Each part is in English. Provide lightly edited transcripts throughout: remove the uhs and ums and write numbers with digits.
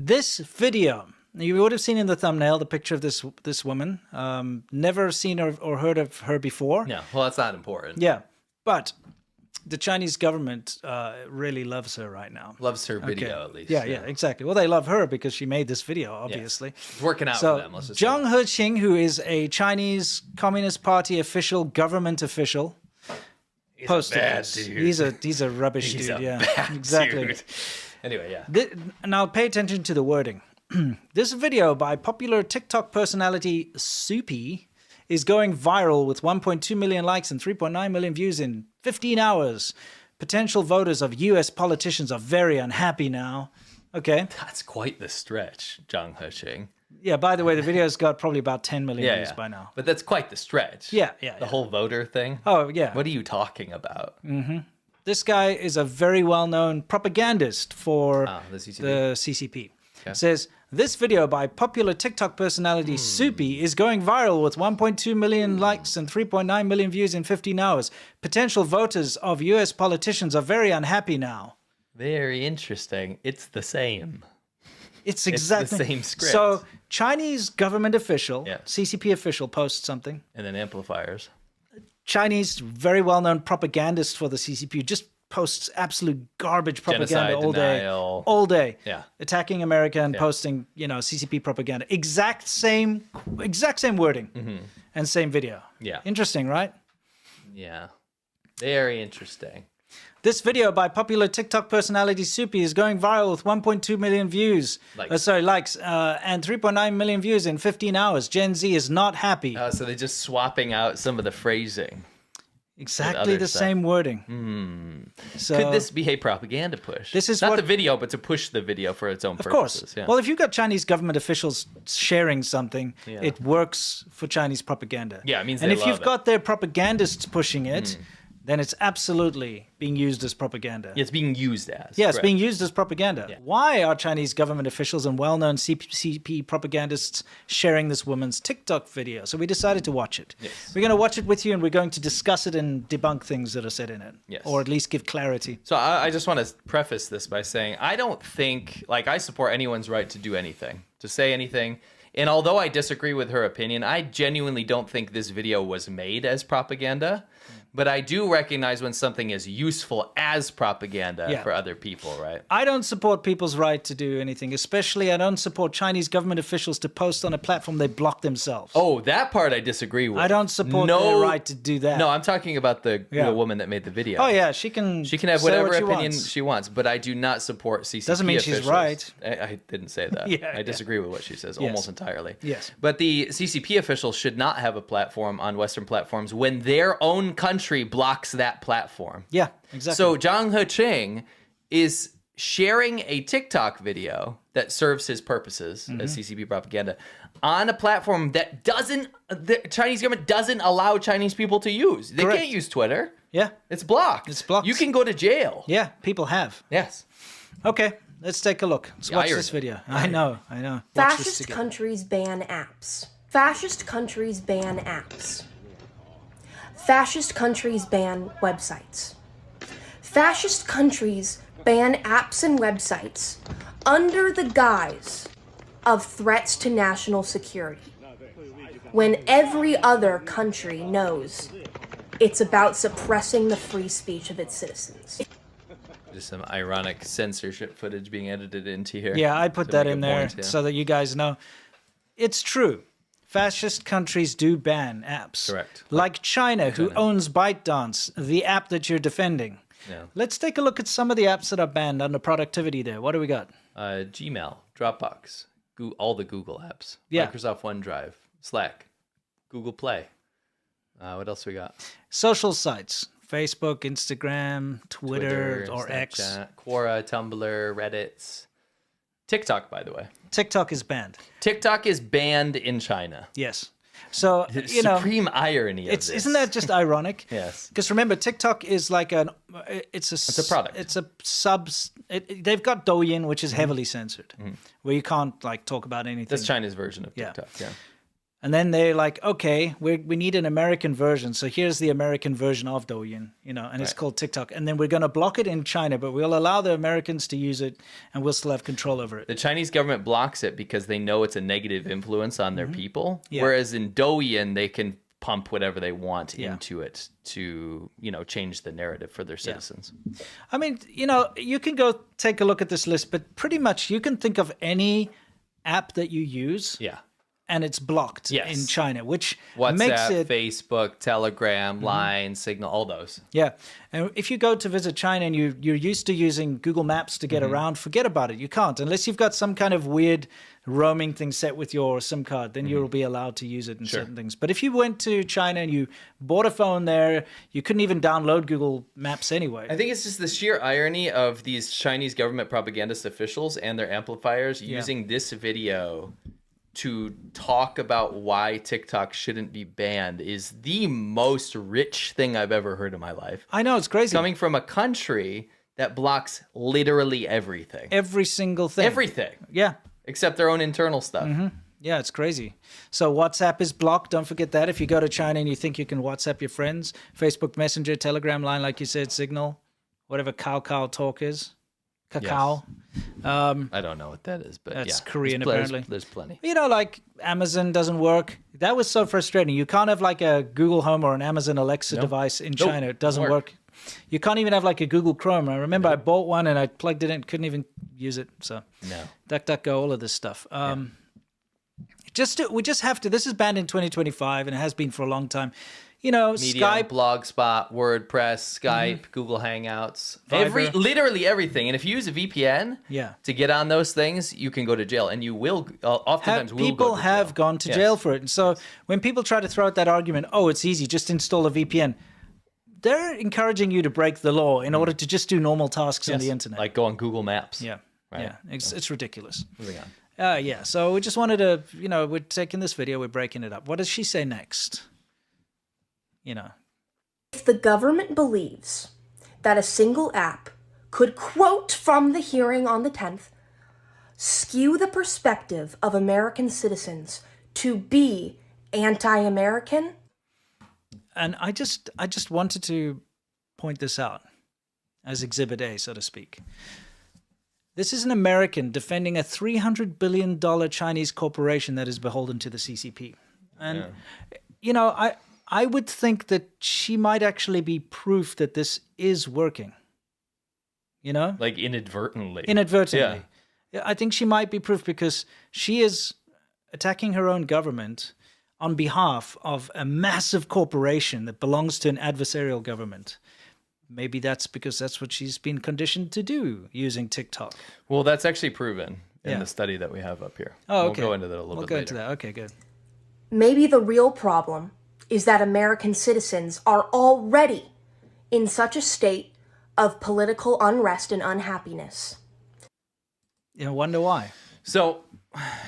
This video, you would have seen in the thumbnail the picture of this woman. Never seen or heard of her before. No, well, that's not important. Yeah, but the Chinese government really loves her right now. Loves her video, at least. Yeah, exactly. Well, they love her because she made this video, obviously. Yeah. It's working out for them. Let's just Zhang Heqing, who is a Chinese Communist Party official, government official, posted this. He's a rubbish dude. Exactly. Dude. Anyway, yeah. Now, pay attention to the wording. This video by popular TikTok personality Soupy is going viral with 1.2 million likes and 3.9 million views in 15 hours. Potential voters of U.S. politicians are very unhappy now. Okay. That's quite the stretch, Zhang Heqing. Yeah, by the way, the video's got probably about 10 million views by now. But that's quite the stretch. Yeah. The whole voter thing. Oh, yeah. What are you talking about? This guy is a very well-known propagandist for the CCP. The CCP. Okay. It says, this video by popular TikTok personality Soupy is going viral with 1.2 million likes and 3.9 million views in 15 hours. Potential voters of U.S. politicians are very unhappy now. Very interesting. It's the same. It's exactly the same script. So Chinese government official, CCP official, posts something. And then amplifiers. Chinese very well-known propagandist for the CCP just posts absolute garbage propaganda all day. Yeah. Attacking America and posting, CCP propaganda. Exact same wording and same video. Yeah. Interesting, right? Yeah. Very interesting. This video by popular TikTok personality Soupy is going viral with 1.2 million views. Likes and 3.9 million views in 15 hours. Gen Z is not happy. So they're just swapping out some of the phrasing. Exactly the same wording. So, could this be a propaganda push? This is not the video, but to push the video for its own purposes. Of course. Yeah. Well, if you've got Chinese government officials sharing something, it works for Chinese propaganda. Yeah, it means and they if love you've got their propagandists pushing it, then it's absolutely being used as propaganda. It's being used as. Yeah, it's being used as propaganda. Yeah. Why are Chinese government officials and well-known CCP propagandists sharing this woman's TikTok video? So we decided to watch it. Yes. We're going to watch it with you, and we're going to discuss it and debunk things that are said in it. Yes. Or at least give clarity. So I just want to preface this by saying I don't think, I support anyone's right to do anything, to say anything. And although I disagree with her opinion, I genuinely don't think this video was made as propaganda. But I do recognize when something is useful as propaganda for other people, right? I don't support people's right to do anything, especially I don't support Chinese government officials to post on a platform they block themselves. Oh, that part I disagree with. I don't support their right to do that. No, I'm talking about the woman that made the video. Oh, yeah, she can have whatever opinion she wants, but I do not support CCP Doesn't mean officials. She's right. I didn't say that. I disagree with what she says almost entirely. Yes. But the CCP officials should not have a platform on Western platforms when their own country blocks that platform. Yeah, exactly. So Zhang Heqing is sharing a TikTok video that serves his purposes as CCP propaganda on a platform that the Chinese government doesn't allow Chinese people to use. They can't use Twitter. Yeah. It's blocked. It's blocked. You can go to jail. Yeah, people have. Yes. Okay, let's take a look. Let's watch this video. I know. Fascist countries ban apps. Fascist countries ban apps. Fascist countries ban websites. Fascist countries ban apps and websites under the guise of threats to national security, when every other country knows it's about suppressing the free speech of its citizens. Just some ironic censorship footage being edited into here. Yeah, I put that in there so that you guys know. It's true. Fascist countries do ban apps. Correct. Like China, who owns ByteDance, the app that you're defending. Yeah. Let's take a look at some of the apps that are banned under productivity there. What do we got? Gmail, Dropbox, all the Google apps. Yeah. Microsoft OneDrive, Slack, Google Play. What else we got? Social sites. Facebook, Instagram, Twitter or Snapchat, X. Quora, Tumblr, Reddit. TikTok, by the way. TikTok is banned. TikTok is banned in China. Yes. So, supreme irony of this. Isn't that just ironic? Yes. Because remember, TikTok is like it's a product. It's a they've got Douyin, which is heavily censored, where you can't talk about anything. That's China's version of TikTok. And then they're like, okay, we need an American version. So here's the American version of Douyin, and it's called TikTok. And then we're going to block it in China, but we'll allow the Americans to use it and we'll still have control over it. The Chinese government blocks it because they know it's a negative influence on their people. Yeah. Whereas in Douyin, they can pump whatever they want into it to, change the narrative for their citizens. I mean, you can go take a look at this list, but pretty much you can think of any app that you use. Yeah. And it's blocked in China, which WhatsApp, makes it Facebook, Telegram, Line, Signal, all those. Yeah. And if you go to visit China and you're used to using Google Maps to get around, forget about it. You can't. Unless you've got some kind of weird roaming thing set with your SIM card, then you'll be allowed to use it in certain things. But if you went to China and you bought a phone there, you couldn't even download Google Maps anyway. I think it's just the sheer irony of these Chinese government propagandist officials and their amplifiers using this video to talk about why TikTok shouldn't be banned is the most rich thing I've ever heard in my life. I know, it's crazy. Coming from a country that blocks literally everything. Every single thing. Everything. Yeah. Except their own internal stuff. Yeah, it's crazy. So WhatsApp is blocked. Don't forget that. If you go to China and you think you can WhatsApp your friends, Facebook Messenger, Telegram line, like you said, Signal, whatever Kakao Talk is. Kakao. I don't know what that is, but that's Korean apparently. There's plenty. Like Amazon doesn't work. That was so frustrating. You can't have like a Google Home or an Amazon Alexa device in China. It doesn't work. You can't even have like a Google Chrome. I remember I bought one and I plugged it in, couldn't even use it. So DuckDuckGo, all of this stuff. We just have to. This is banned in 2025 and it has been for a long time. Medium, Skype, Blogspot, WordPress, Skype, Google Hangouts, literally everything. And if you use a VPN to get on those things, you can go to jail, and you will oftentimes people have gone to jail for it. And so when people try to throw out that argument, oh, it's easy, just install a VPN, they're encouraging you to break the law in order to just do normal tasks on the internet. Like go on Google Maps. Yeah, right. Yeah, it's ridiculous. Moving on. So we just wanted to, we're taking this video, we're breaking it up. What does she say next? If the government believes that a single app could, quote from the hearing on the 10th, skew the perspective of American citizens to be anti-American. And I just wanted to point this out as Exhibit A, so to speak. This is an American defending a $300 billion Chinese corporation that is beholden to the CCP. And, I would think that she might actually be proof that this is working. Like inadvertently. Inadvertently. Yeah. I think she might be proof because she is attacking her own government on behalf of a massive corporation that belongs to an adversarial government. Maybe that's because that's what she's been conditioned to do using TikTok. Well, that's actually proven in the study that we have up here. Oh, okay. We'll go into that a little bit later. We'll go into that. Okay, good. Maybe the real problem is that American citizens are already in such a state of political unrest and unhappiness. Wonder why. So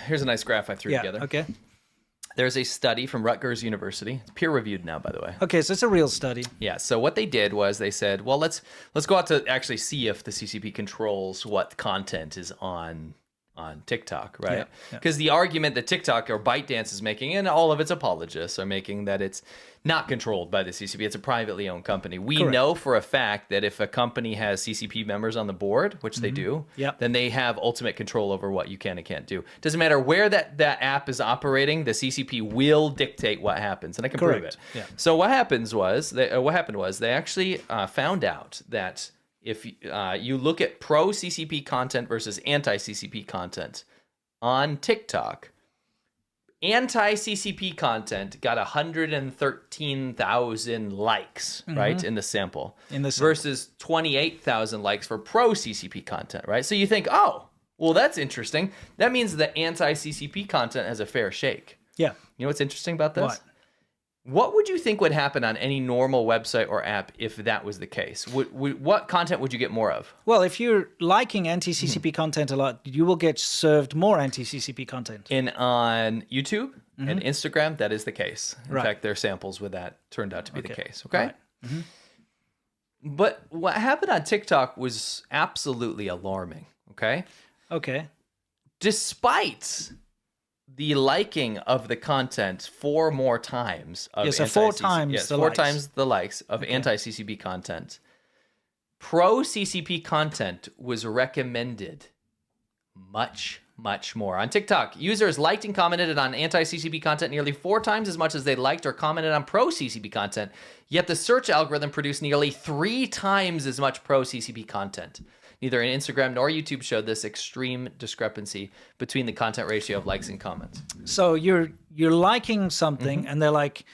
here's a nice graph I threw together. Okay. There's a study from Rutgers University. It's peer-reviewed now, by the way. Okay, so it's a real study. Yeah, so what they did was they said, well, let's go out to actually see if the CCP controls what content is on TikTok, right? Because the argument that TikTok or ByteDance is making, and all of its apologists are making, that it's not controlled by the CCP. It's a privately owned company. We know for a fact that if a company has CCP members on the board, which they do, then they have ultimate control over what you can and can't do. Doesn't matter where that app is operating, the CCP will dictate what happens, and I can prove it. Yeah. So what happened was they actually found out that if you look at pro-CCP content versus anti-CCP content on TikTok, anti-CCP content got 113,000 likes, right, in the sample, versus 28,000 likes for pro-CCP content, right? So you think, oh, well, that's interesting. That means the anti-CCP content has a fair shake. Yeah. You know what's interesting about this? What would you think would happen on any normal website or app if that was the case? What content would you get more of? Well, if you're liking anti-CCP content a lot, you will get served more anti-CCP content. And on YouTube and Instagram, that is the case. In fact, their samples with that turned out to be the case. Okay? Right. But what happened on TikTok was absolutely alarming. Okay? Okay. Despite the liking of the content 4 more times of so 4 times the 4 likes. times the likes of anti-CCP content. Pro-CCP content was recommended much more. On TikTok, users liked and commented on anti-CCP content nearly 4 times as much as they liked or commented on pro-CCP content, yet the search algorithm produced nearly 3 times as much pro-CCP content. Neither Instagram nor YouTube showed this extreme discrepancy between the content ratio of likes and comments. So you're liking something, and they're like,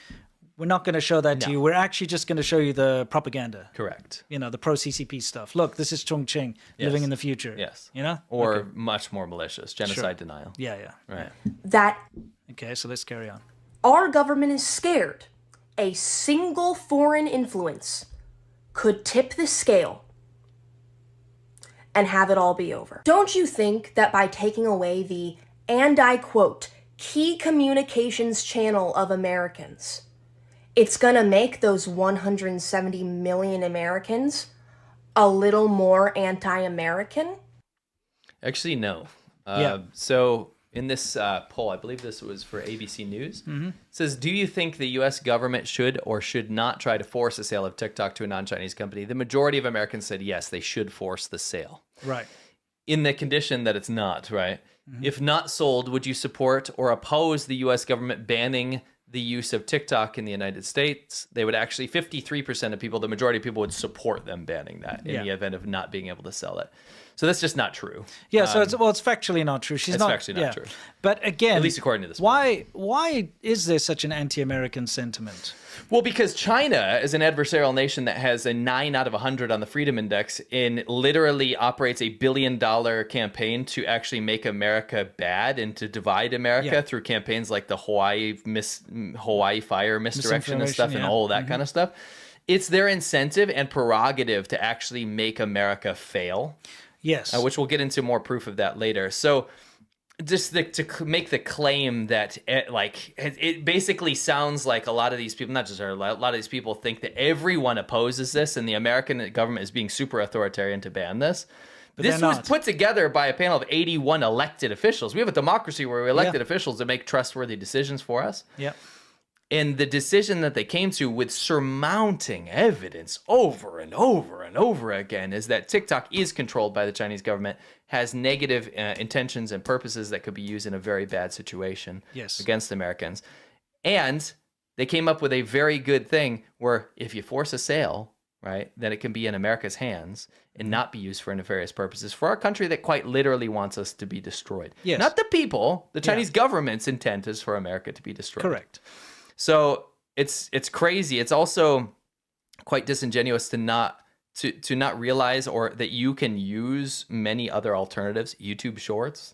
we're not going to show that to you. We're actually just going to show you the propaganda. Correct. You know, the pro-CCP stuff. Look, this is Chongqing living in the future. Yes. You know? Or much more malicious, genocide denial. Yeah. Right. That Okay, so let's carry on. our government is scared a single foreign influence could tip the scale and have it all be over. Don't you think that by taking away the, and I quote, key communications channel of Americans, it's gonna make those 170 million Americans a little more anti-American? Actually, no. So in this poll, I believe this was for ABC News, it says, do you think the U.S. government should or should not try to force a sale of TikTok to a non-Chinese company? The majority of Americans said yes, they should force the sale. Right. In the condition that it's not, right? If not sold, would you support or oppose the U.S. government banning the use of TikTok in the United States? They would actually, 53% of people, the majority of people would support them banning that in the event of not being able to sell it. So that's just not true. Yeah, so it's factually not true. It's factually not true. But again, At least according to this. why is there such an anti-American sentiment? Well, because China is an adversarial nation that has a 9 out of 100 on the Freedom Index and literally operates $1 billion campaign to actually make America bad and to divide America through campaigns like the Hawaii fire misdirection and stuff and all that kind of stuff. It's their incentive and prerogative to actually make America fail. Yes. Which we'll get into more proof of that later. So just to make the claim that it basically sounds like a lot of these people, not just her, a lot of these people think that everyone opposes this and the American government is being super authoritarian to ban this. But this was put together by a panel of 81 elected officials. We have a democracy where we elected officials to make trustworthy decisions for us. Yeah. And the decision that they came to with surmounting evidence over and over and over again is that TikTok is controlled by the Chinese government, has negative intentions and purposes that could be used in a very bad situation against Americans. And they came up with a very good thing where if you force a sale, right, then it can be in America's hands and not be used for nefarious purposes for our country that quite literally wants us to be destroyed. Yes. Not the people. The Chinese government's intent is for America to be destroyed. Correct. So it's crazy. It's also quite disingenuous to not realize or that you can use many other alternatives. YouTube Shorts,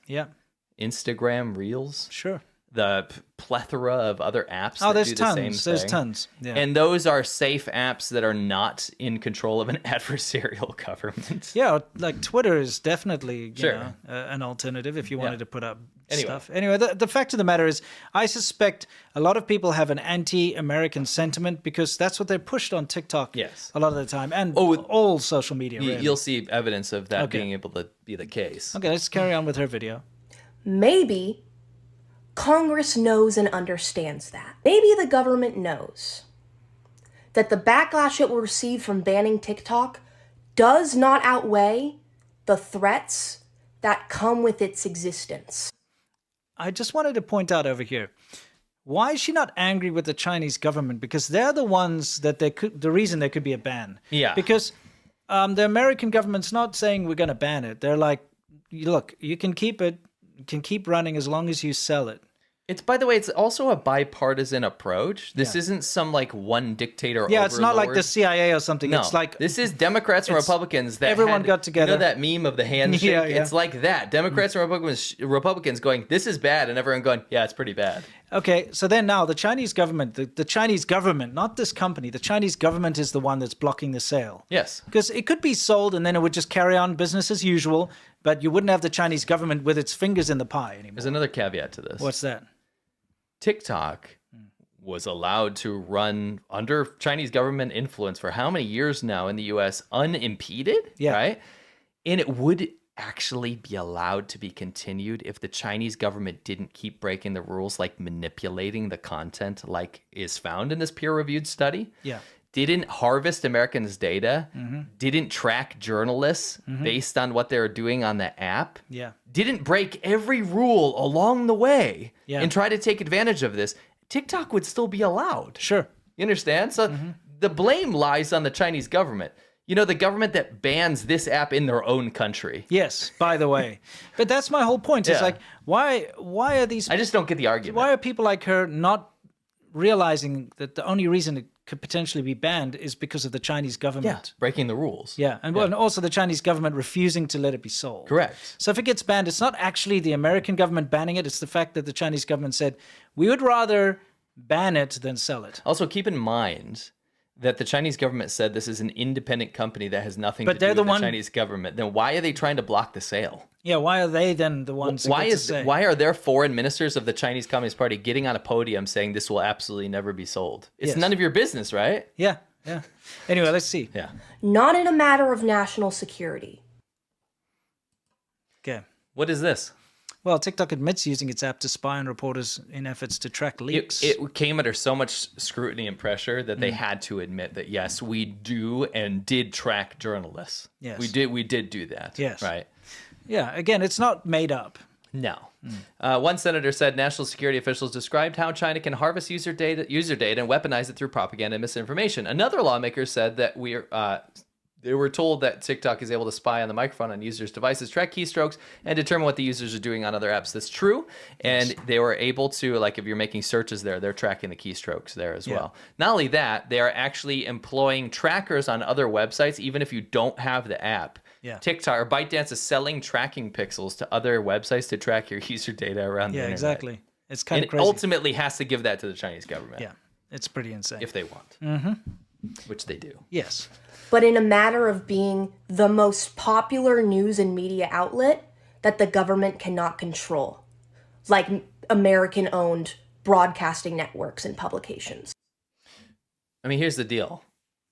Instagram Reels, the plethora of other apps that do the same thing. There's tons. Yeah. And those are safe apps that are not in control of an adversarial government. Yeah, like Twitter is definitely you know, an alternative if you wanted to put up stuff. Anyway, the fact of the matter is, I suspect a lot of people have an anti-American sentiment because that's what they're pushed on TikTok a lot of the time, and all social media. Really. You'll see evidence of that being able to be the case. Okay, let's carry on with her video. Maybe Congress knows and understands that. Maybe the government knows that the backlash it will receive from banning TikTok does not outweigh the threats that come with its existence. I just wanted to point out over here, why is she not angry with the Chinese government? Because they're the ones that the reason there could be a ban. Yeah. Because the American government's not saying we're going to ban it. They're like, look, you can keep it, you can keep running as long as you sell it. It's, by the way, it's also a bipartisan approach. This isn't some like one dictator overlord. It's not like the CIA or something. No, it's like this is Democrats and Republicans that everyone got together. You know that meme of the handshake? It's like that. Democrats and Republicans going, this is bad, and everyone going, yeah, it's pretty bad. Okay, so then now the Chinese government, the Chinese government, not this company, the Chinese government is the one that's blocking the sale. Yes. Because it could be sold and then it would just carry on business as usual, but you wouldn't have the Chinese government with its fingers in the pie anymore. There's another caveat to this. What's that? TikTok was allowed to run under Chinese government influence for how many years now in the U.S. unimpeded, right? And it would actually be allowed to be continued if the Chinese government didn't keep breaking the rules, like manipulating the content like is found in this peer-reviewed study? Yeah. Didn't harvest Americans' data, didn't track journalists based on what they were doing on the app, Yeah. didn't break every rule along the way Yeah. and try to take advantage of this, TikTok would still be allowed. Sure. You understand? So the blame lies on the Chinese government. You know, the government that bans this app in their own country. Yes, by the way. But that's my whole point. It's Yeah. like, why are these... I just don't get the argument. Why are people like her not realizing that the only reason it could potentially be banned is because of the Chinese government? Breaking the rules. Yeah, and, and also the Chinese government refusing to let it be sold. Correct. So if it gets banned, it's not actually the American government banning it. It's the fact that the Chinese government said, we would rather ban it than sell it. Also, keep in mind that the Chinese government said this is an independent company that has nothing to do they're with the the one- Chinese government. Then why are they trying to block the sale? Yeah, why are they then the ones who get to say? Why are there foreign ministers of the Chinese Communist Party getting on a podium saying this will absolutely never be sold? It's Yes. none of your business, right? Yeah, yeah. Anyway, let's see. Yeah. Not in a matter of national security. Okay. What is this? Well, TikTok admits using its app to spy on reporters in efforts to track leaks. It came under so much scrutiny and pressure that they had to admit that, yes, we do and did track journalists. Yes. We did do that. Yes. Right. Yeah, again, it's not made up. No. One senator said national security officials described how China can harvest user data and weaponize it through propaganda and misinformation. Another lawmaker said that they were told that TikTok is able to spy on the microphone on users' devices, track keystrokes, and determine what the users are doing on other apps. That's true. And they were able to, like, if you're making searches there, they're tracking the keystrokes there as well. Not only that, they are actually employing trackers on other websites, even if you don't have the app. Yeah. TikTok or ByteDance is selling tracking pixels to other websites to track your user data around the Yeah, internet. exactly. It's kind of And crazy. ultimately has to give that to the Chinese government. Yeah, it's pretty insane. If they want. Which they do. Yes. But in a matter of being the most popular news and media outlet that the government cannot control, like American-owned broadcasting networks and publications. I mean, here's the deal.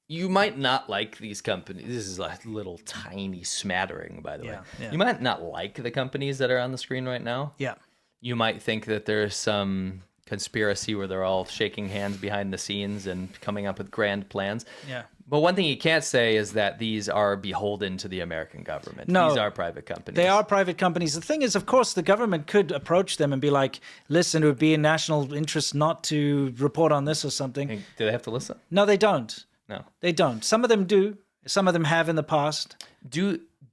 You might not like these companies. This is a little tiny smattering, by the way. Yeah. You might not like the companies that are on the screen right now. Yeah. You might think that there's some conspiracy where they're all shaking hands behind the scenes and coming up with grand plans. Yeah. But one thing you can't say is that these are beholden to the American government. No. These are private companies. They are private companies. The thing is, of course, the government could approach them and be like, listen, it would be in national interest not to report on this or something. And do they have to listen? No, they don't. No. They don't. Some of them do. Some of them have in the past.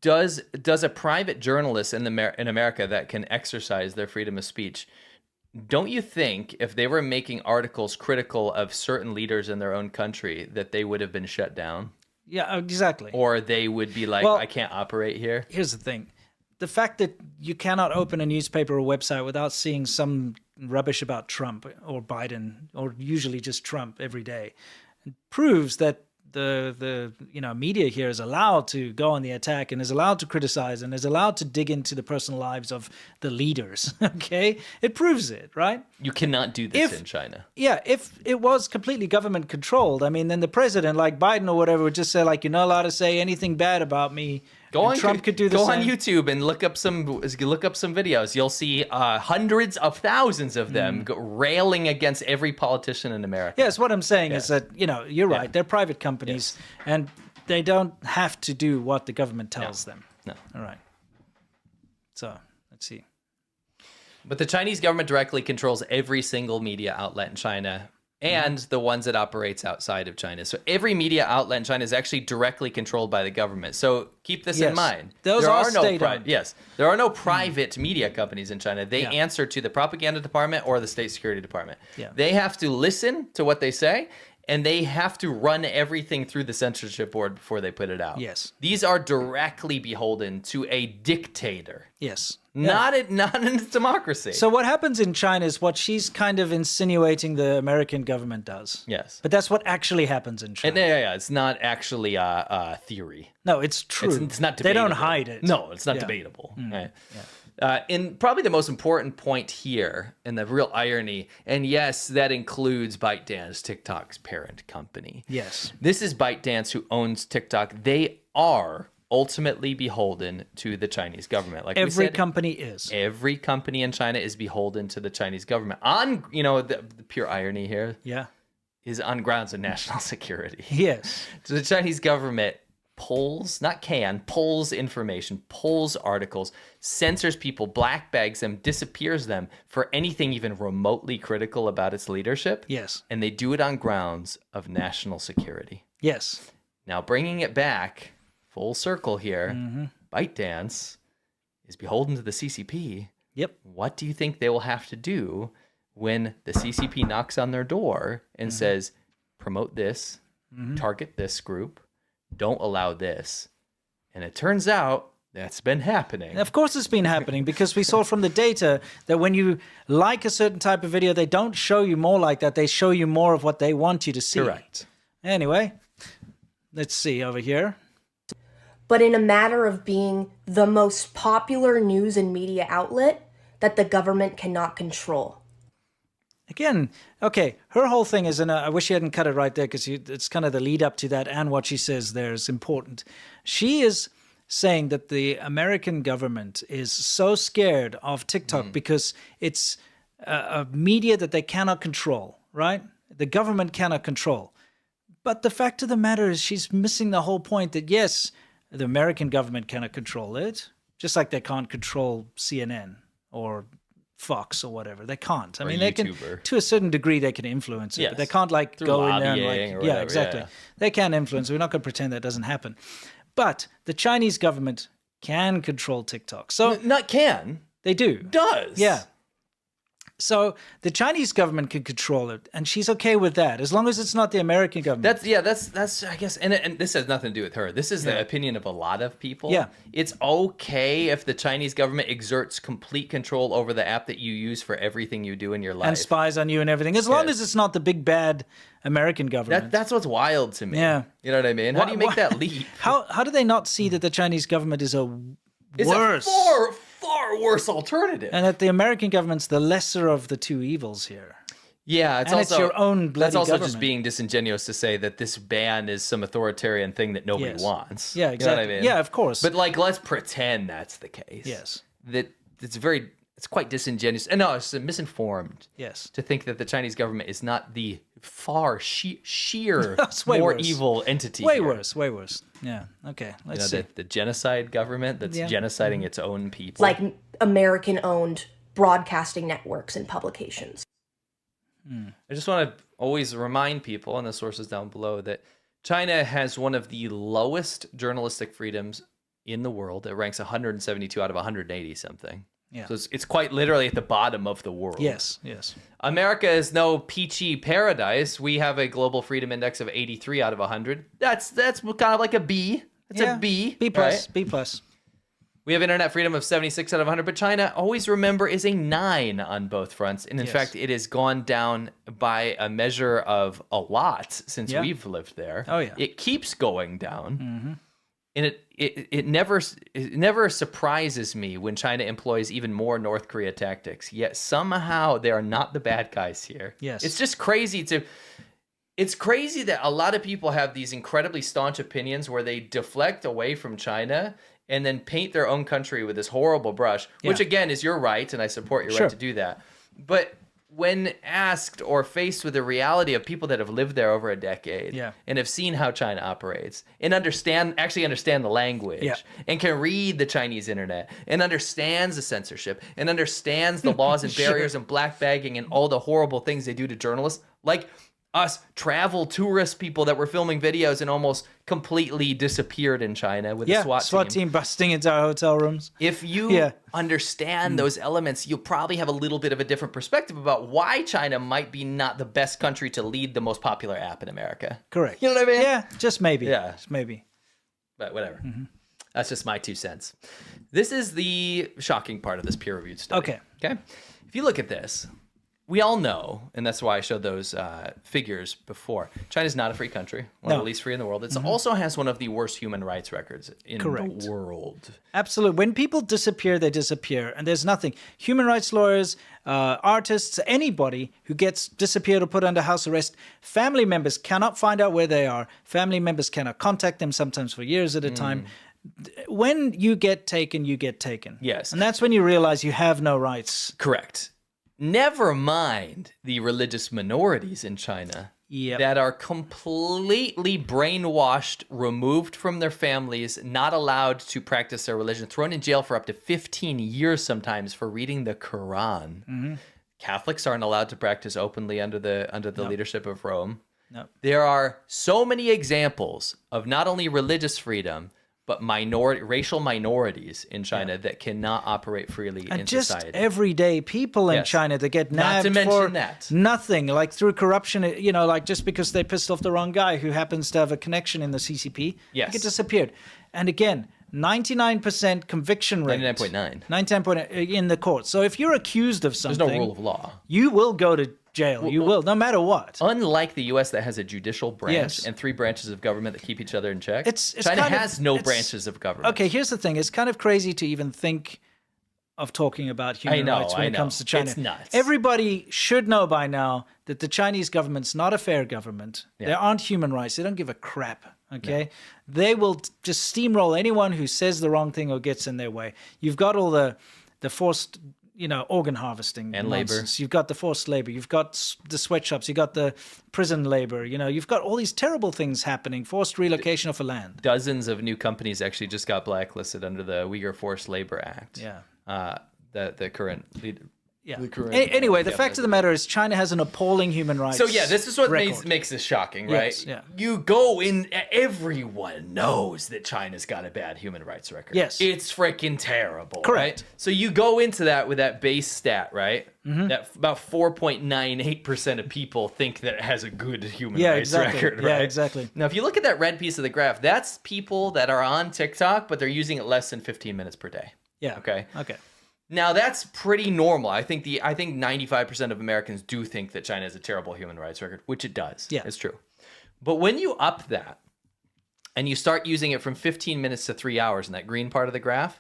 Does a private journalist in America that can exercise their freedom of speech, don't you think if they were making articles critical of certain leaders in their own country that they would have been shut down? Yeah, exactly. Or they would be like, Well, I can't operate here? Here's the thing. The fact that you cannot open a newspaper or website without seeing some rubbish about Trump or Biden, or usually just Trump every day, proves that the media here is allowed to go on the attack and is allowed to criticize and is allowed to dig into the personal lives of the leaders. Okay, it proves it, right? You cannot do this in China. Yeah, if it was completely government controlled, I mean, then the president, like Biden or whatever, would just say like, you're not allowed to say anything bad about me. Trump could do the same. Go same. on YouTube and look up some videos. You'll see hundreds of thousands of them railing against every politician in America. Yes, what I'm saying is that, you're right. They're private companies and they don't have to do what the government tells them. No. All right. So, let's see. But the Chinese government directly controls every single media outlet in China and the ones that operates outside of China. So every media outlet in China is actually directly controlled by the government. So keep this in mind. Those are state-owned. There are no private media companies in China. They answer to the propaganda department or the state security department. Yeah. They have to listen to what they say, and they have to run everything through the censorship board before they put it out. Yes. These are directly beholden to a dictator. Yes. Not in a democracy. So what happens in China is what she's kind of insinuating the American government does. Yes. But that's what actually happens in China. Yeah. It's not actually a theory. No, it's true. It's not debatable. They don't hide it. No, it's not debatable. Right? And probably the most important point here, and the real irony, and yes, that includes ByteDance, TikTok's parent company. Yes. This is ByteDance who owns TikTok. They are ultimately beholden to the Chinese government. Like Every we said, company is. every company in China is beholden to the Chinese government. On, the pure irony here Yeah. is on grounds of national security. Yes. So the Chinese government pulls information, pulls articles, censors people, black bags them, disappears them for anything even remotely critical about its leadership. Yes. And they do it on grounds of national security. Yes. Now, bringing it back full circle here, ByteDance is beholden to the CCP. Yep. What do you think they will have to do when the CCP knocks on their door and says, promote this, target this group, don't allow this? And it turns out that's been happening. Of course it's been happening because we saw from the data that when you like a certain type of video, they don't show you more like that. They show you more of what they want you to see. Correct. Anyway, let's see over here. But in a matter of being the most popular news and media outlet that the government cannot control. Again, okay, her whole thing is, and I wish she hadn't cut it right there because it's kind of the lead up to that, and what she says there is important. She is saying that the American government is so scared of TikTok because it's a media that they cannot control, right? The government cannot control. But the fact of the matter is she's missing the whole point that, yes, the American government cannot control it, just like they can't control CNN or Fox or whatever. They can't. I mean, they can, to a certain degree, they can influence it, but they can't like go in there and like, yeah, exactly. Yeah. They can influence it. We're not going to pretend that doesn't happen. But the Chinese government can control TikTok. So not can. They do. Does. Yeah. So the Chinese government can control it, and she's okay with that as long as it's not the American government. That's I guess, and this has nothing to do with her. This is the opinion of a lot of people. Yeah, it's okay if the Chinese government exerts complete control over the app that you use for everything you do in your life and spies on you and everything, as long as it's not the big bad American government. That's what's wild to me. Yeah, you know what I mean. How do you make that leap? How do they not see that the Chinese government is It's a far worse alternative, and that the American government's the lesser of the two evils here? Yeah, it's your own bloody That's also government. just being disingenuous to say that this ban is some authoritarian thing that nobody wants. Yeah, exactly. You know what I mean? Yeah, of course. But like, let's pretend that's the case. Yes. That it's quite disingenuous. And no, it's misinformed. Yes. To think that the Chinese government is not the far sheer more more worse. evil entity. Way here. worse. Way worse. Yeah. Okay. Let's see. The genocide government that's genociding its own people. Like American-owned broadcasting networks and publications. I just want to always remind people, and the sources down below, that China has one of the lowest journalistic freedoms in the world. It ranks 172 out of 180 something. Yeah. So it's quite literally at the bottom of the world. Yes. Yes. America is no peachy paradise. We have a global freedom index of 83 out of 100. That's kind of like a B. It's a B. B plus. Right? B plus. We have internet freedom of 76 out of 100, but China, always remember, is a 9 on both fronts. And in fact, it has gone down by a measure of a lot since we've lived there. Oh, yeah. It keeps going down. And it never surprises me when China employs even more North Korea tactics. Yet somehow they are not the bad guys here. Yes. It's just crazy It's crazy that a lot of people have these incredibly staunch opinions where they deflect away from China and then paint their own country with this horrible brush, which again is your right, and I support your right to do that. But when asked or faced with the reality of people that have lived there over a decade and have seen how China operates and actually understand the language and can read the Chinese internet and understands the censorship and understands the laws and barriers and black bagging and all the horrible things they do to journalists, like us travel tourist people that were filming videos and almost completely disappeared in China with the SWAT team busting into our hotel rooms. If you understand those elements, you'll probably have a little bit of a different perspective about why China might be not the best country to lead the most popular app in America. Correct. You know what I mean? Yeah, just maybe. Yeah. Just maybe. But whatever. That's just my 2 cents. This is the shocking part of this peer-reviewed study. Okay. If you look at this, we all know, and that's why I showed those figures before, China's not a free country, one of the least free in the world. It also has one of the worst human rights records in the world. Absolutely. When people disappear, they disappear, and there's nothing. Human rights lawyers, artists, anybody who gets disappeared or put under house arrest, family members cannot find out where they are. Family members cannot contact them, sometimes for years at a time. When you get taken, you get taken. Yes. And that's when you realize you have no rights. Correct. Never mind the religious minorities in China that are completely brainwashed, removed from their families, not allowed to practice their religion, thrown in jail for up to 15 years sometimes for reading the Quran. Catholics aren't allowed to practice openly under the leadership of Rome. There are so many examples of not only religious freedom, but racial minorities in China that cannot operate freely in just society. Everyday people in China that get nabbed for nothing, like through corruption, like just because they pissed off the wrong guy who happens to have a connection in the CCP, they get disappeared. And again, 99% conviction rate. 99.9. 99.9 in the court. So if you're accused of something, there's no rule of law. You will go to jail. You will, no matter what. Unlike the U.S. that has a judicial branch and 3 branches of government that keep each other in check, China has no branches of government. Okay, here's the thing. It's kind of crazy to even think of talking about human rights when it comes to China. It's nuts. Everybody should know by now that the Chinese government's not a fair government. There aren't human rights. They don't give a crap. Okay, they will just steamroll anyone who says the wrong thing or gets in their way. You've got all the forced, organ harvesting and nonsense. labor. You've got the forced labor. You've got the sweatshops. You've got the prison labor. You've got all these terrible things happening. Forced relocation of a land. Dozens of new companies actually just got blacklisted under the Uyghur Forced Labor Act. The current leader. Anyway, the fact of the matter is China has an appalling human rights So this is what record. makes this shocking, right? Yes, yeah. You go in, everyone knows that China's got a bad human rights record. Yes. It's freaking terrible, Correct. right? So you go into that with that base stat, right? That about 4.98% of people think that it has a good human rights record, right? Yeah, exactly. Now, if you look at that red piece of the graph, that's people that are on TikTok, but they're using it less than 15 minutes per day. Yeah. Okay. Okay. Now that's pretty normal. I think 95% of Americans do think that China has a terrible human rights record, which it does. Yeah, it's true. But when you up that and you start using it from 15 minutes to 3 hours in that green part of the graph,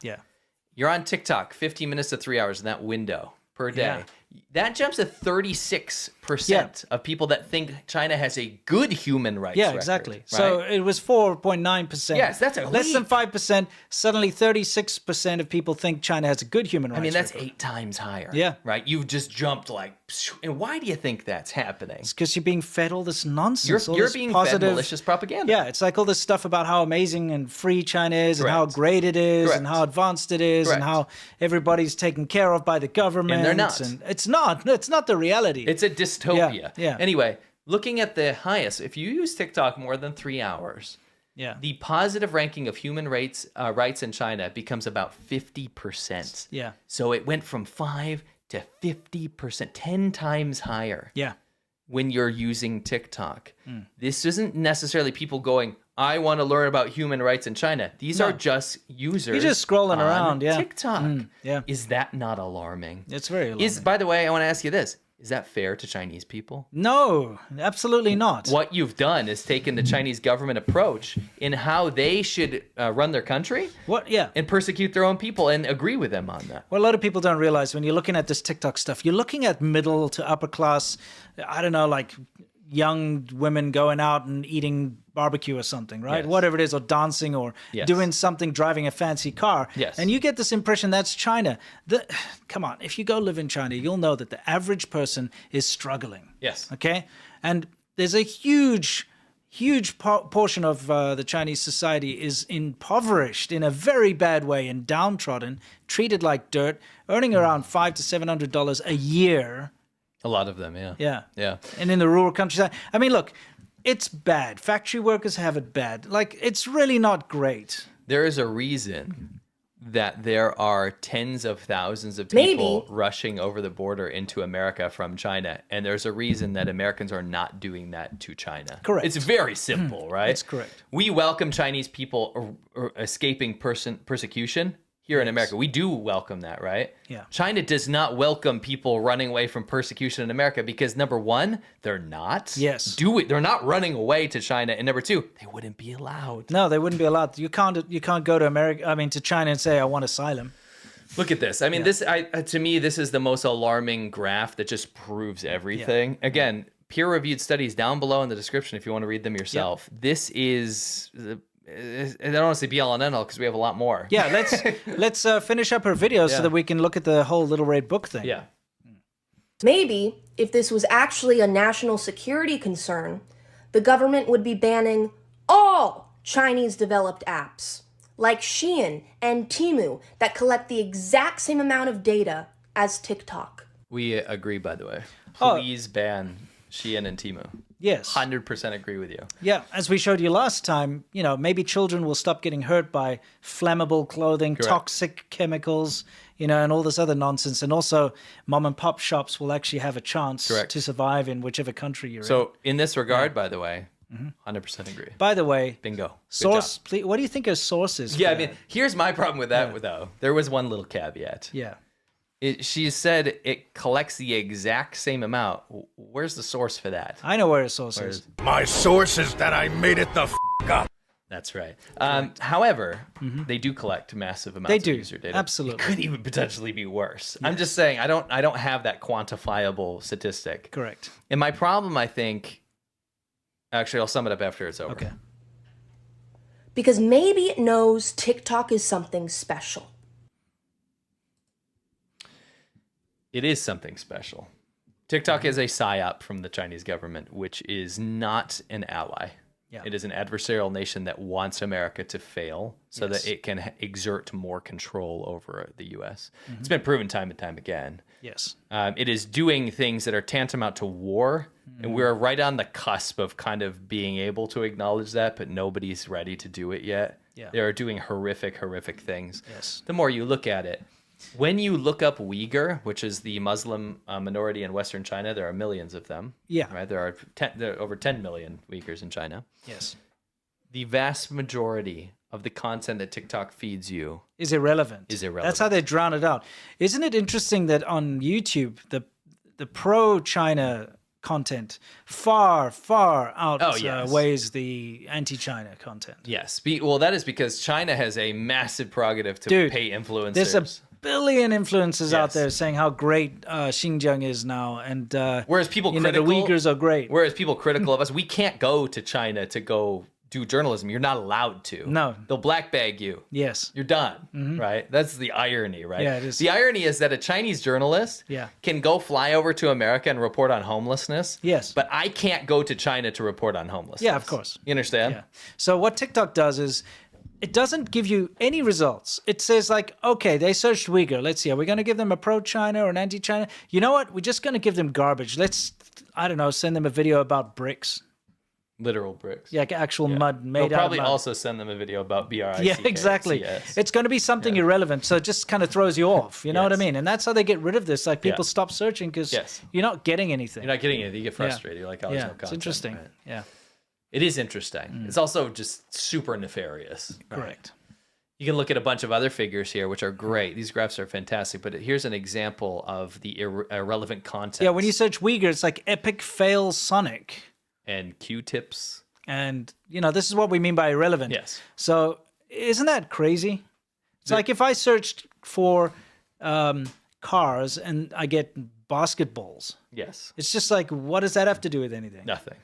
you're on TikTok 15 minutes to 3 hours in that window per day. That jumps to 36% of people that think China has a good human rights record. Exactly. Right? So it was 4.9%. Yes, that's a less than 5%. Suddenly 36% of people think China has a good human rights record. that's 8 times higher. Yeah. Right? You've just jumped like... And why do you think that's happening? It's because you're being fed all this nonsense. You're being fed malicious propaganda. Yeah, it's like all this stuff about how amazing and free China is and how great it is and how advanced it is and how everybody's taken care of by the government. And they're not. And it's not. It's not the reality. It's a dystopia. Yeah. Anyway, looking at the highest, if you use TikTok more than 3 hours, the positive ranking of human rights in China becomes about 50%. Yeah. So it went from 5 to 50%, 10 times higher. Yeah. When you're using TikTok. This isn't necessarily people going, I want to learn about human rights in China. These are just users. You're just scrolling around, TikTok. Yeah. Is that not alarming? It's very alarming. By the way, I want to ask you this. Is that fair to Chinese people? No, absolutely not. What you've done is taken the Chinese government approach in how they should run their country. And persecute their own people and agree with them on that. What a lot of people don't realize when you're looking at this TikTok stuff, you're looking at middle to upper class, I don't know, like young women going out and eating barbecue or something, right? Whatever it is, or dancing or doing something, driving a fancy car. And you get this impression that's China. Come on, if you go live in China, you'll know that the average person is struggling. Okay? And there's a huge portion of the Chinese society is impoverished in a very bad way and downtrodden, treated like dirt, earning around $500 to $700 a year. A lot of them, yeah. And in the rural countryside. I mean, look, it's bad. Factory workers have it bad. Like, it's really not great. There is a reason that there are tens of thousands of people rushing over the border into America from China. And there's a reason that Americans are not doing that to China. Correct. It's very simple, right? That's correct. We welcome Chinese people escaping persecution. Here in America, we do welcome that, right? Yeah. China does not welcome people running away from persecution in America because, number one, they're not. Yes. They're not running away to China, and number two, they wouldn't be allowed. No, they wouldn't be allowed. You can't go to America. I mean, to China and say I want asylum. Look at this. I mean, to me, this is the most alarming graph that just proves everything. Again, peer-reviewed studies down below in the description if you want to read them yourself. This is I don't want to say be all and end all because we have a lot more. Yeah, let's finish up her video so that we can look at the whole Little Red Book thing. Yeah. Maybe, if this was actually a national security concern, the government would be banning all Chinese-developed apps, like Shein and Temu, that collect the exact same amount of data as TikTok. We agree, by the way. Please ban Shein and Temu. Yes. 100% agree with you. Yeah, as we showed you last time, maybe children will stop getting hurt by flammable clothing, toxic chemicals, and all this other nonsense. And also, mom and pop shops will actually have a chance to survive in whichever country you're in. So, in this regard, by the way, 100% agree. By the way, bingo. Source, please, what do you think a source is? Yeah, I mean, here's my problem with that, though. There was one little caveat. Yeah. She said it collects the exact same amount. Where's the source for that? I know where a source is. My source is that I made it the f*** up. That's right. However, they do collect massive amounts of user data. Absolutely. It could even potentially be worse. Yes. I'm just saying, I don't have that quantifiable statistic. Correct. And my problem, I think, actually, I'll sum it up after it's over. Okay. Because maybe it knows TikTok is something special. It is something special. TikTok is a psyop from the Chinese government, which is not an ally. Yeah. It is an adversarial nation that wants America to fail so that it can exert more control over the U.S. It's been proven time and time again. Yes. It is doing things that are tantamount to war, and we're right on the cusp of kind of being able to acknowledge that, but nobody's ready to do it yet. Yeah. They are doing horrific, horrific things. Yes. The more you look at it, when you look up Uyghur, which is the Muslim minority in Western China, there are millions of them. Yeah. Right. There are over 10 million Uyghurs in China. Yes. The vast majority of the content that TikTok feeds you is irrelevant. That's how they drown it out. Isn't it interesting that on YouTube, the pro-China content far outweighs the anti-China content? Yes. Well, that is because China has a massive prerogative to pay influencers. There's a billion influencers out there saying how great Xinjiang is now, and whereas people critical, the Uyghurs are great. Whereas people critical of us, we can't go to China to go do journalism. You're not allowed to. No. They'll black bag you. Yes. You're done, right? That's the irony, right? Yeah, it is. The irony is that a Chinese journalist can go fly over to America and report on homelessness. Yes. But I can't go to China to report on homelessness. Yeah, of course. You understand? Yeah. So what TikTok does is it doesn't give you any results. It says like, okay, they searched Uyghur. Let's see, are we going to give them a pro-China or an anti-China? You know what? We're just going to give them garbage. Let's, I don't know, send them a video about bricks. Literal bricks. Yeah, actual mud made out of mud. They'll probably also send them a video about BRICS. Yeah, exactly. It's going to be something irrelevant, so it just kind of throws you off. You know what I mean? And that's how they get rid of this. Like, people stop searching because you're not getting anything. You're not getting anything. You get frustrated. You're like, oh, there's no content. It's interesting. Right? Yeah. It is interesting. It's also just super nefarious. Right? Correct. You can look at a bunch of other figures here, which are great. These graphs are fantastic, but here's an example of the irrelevant content. Yeah, when you search Uyghur, it's like epic fail Sonic. And Q-tips. And, this is what we mean by irrelevant. Yes. So isn't that crazy? It's like if I searched for cars and I get basketballs. Yes. It's just like, what does that have to do with anything? Nothing.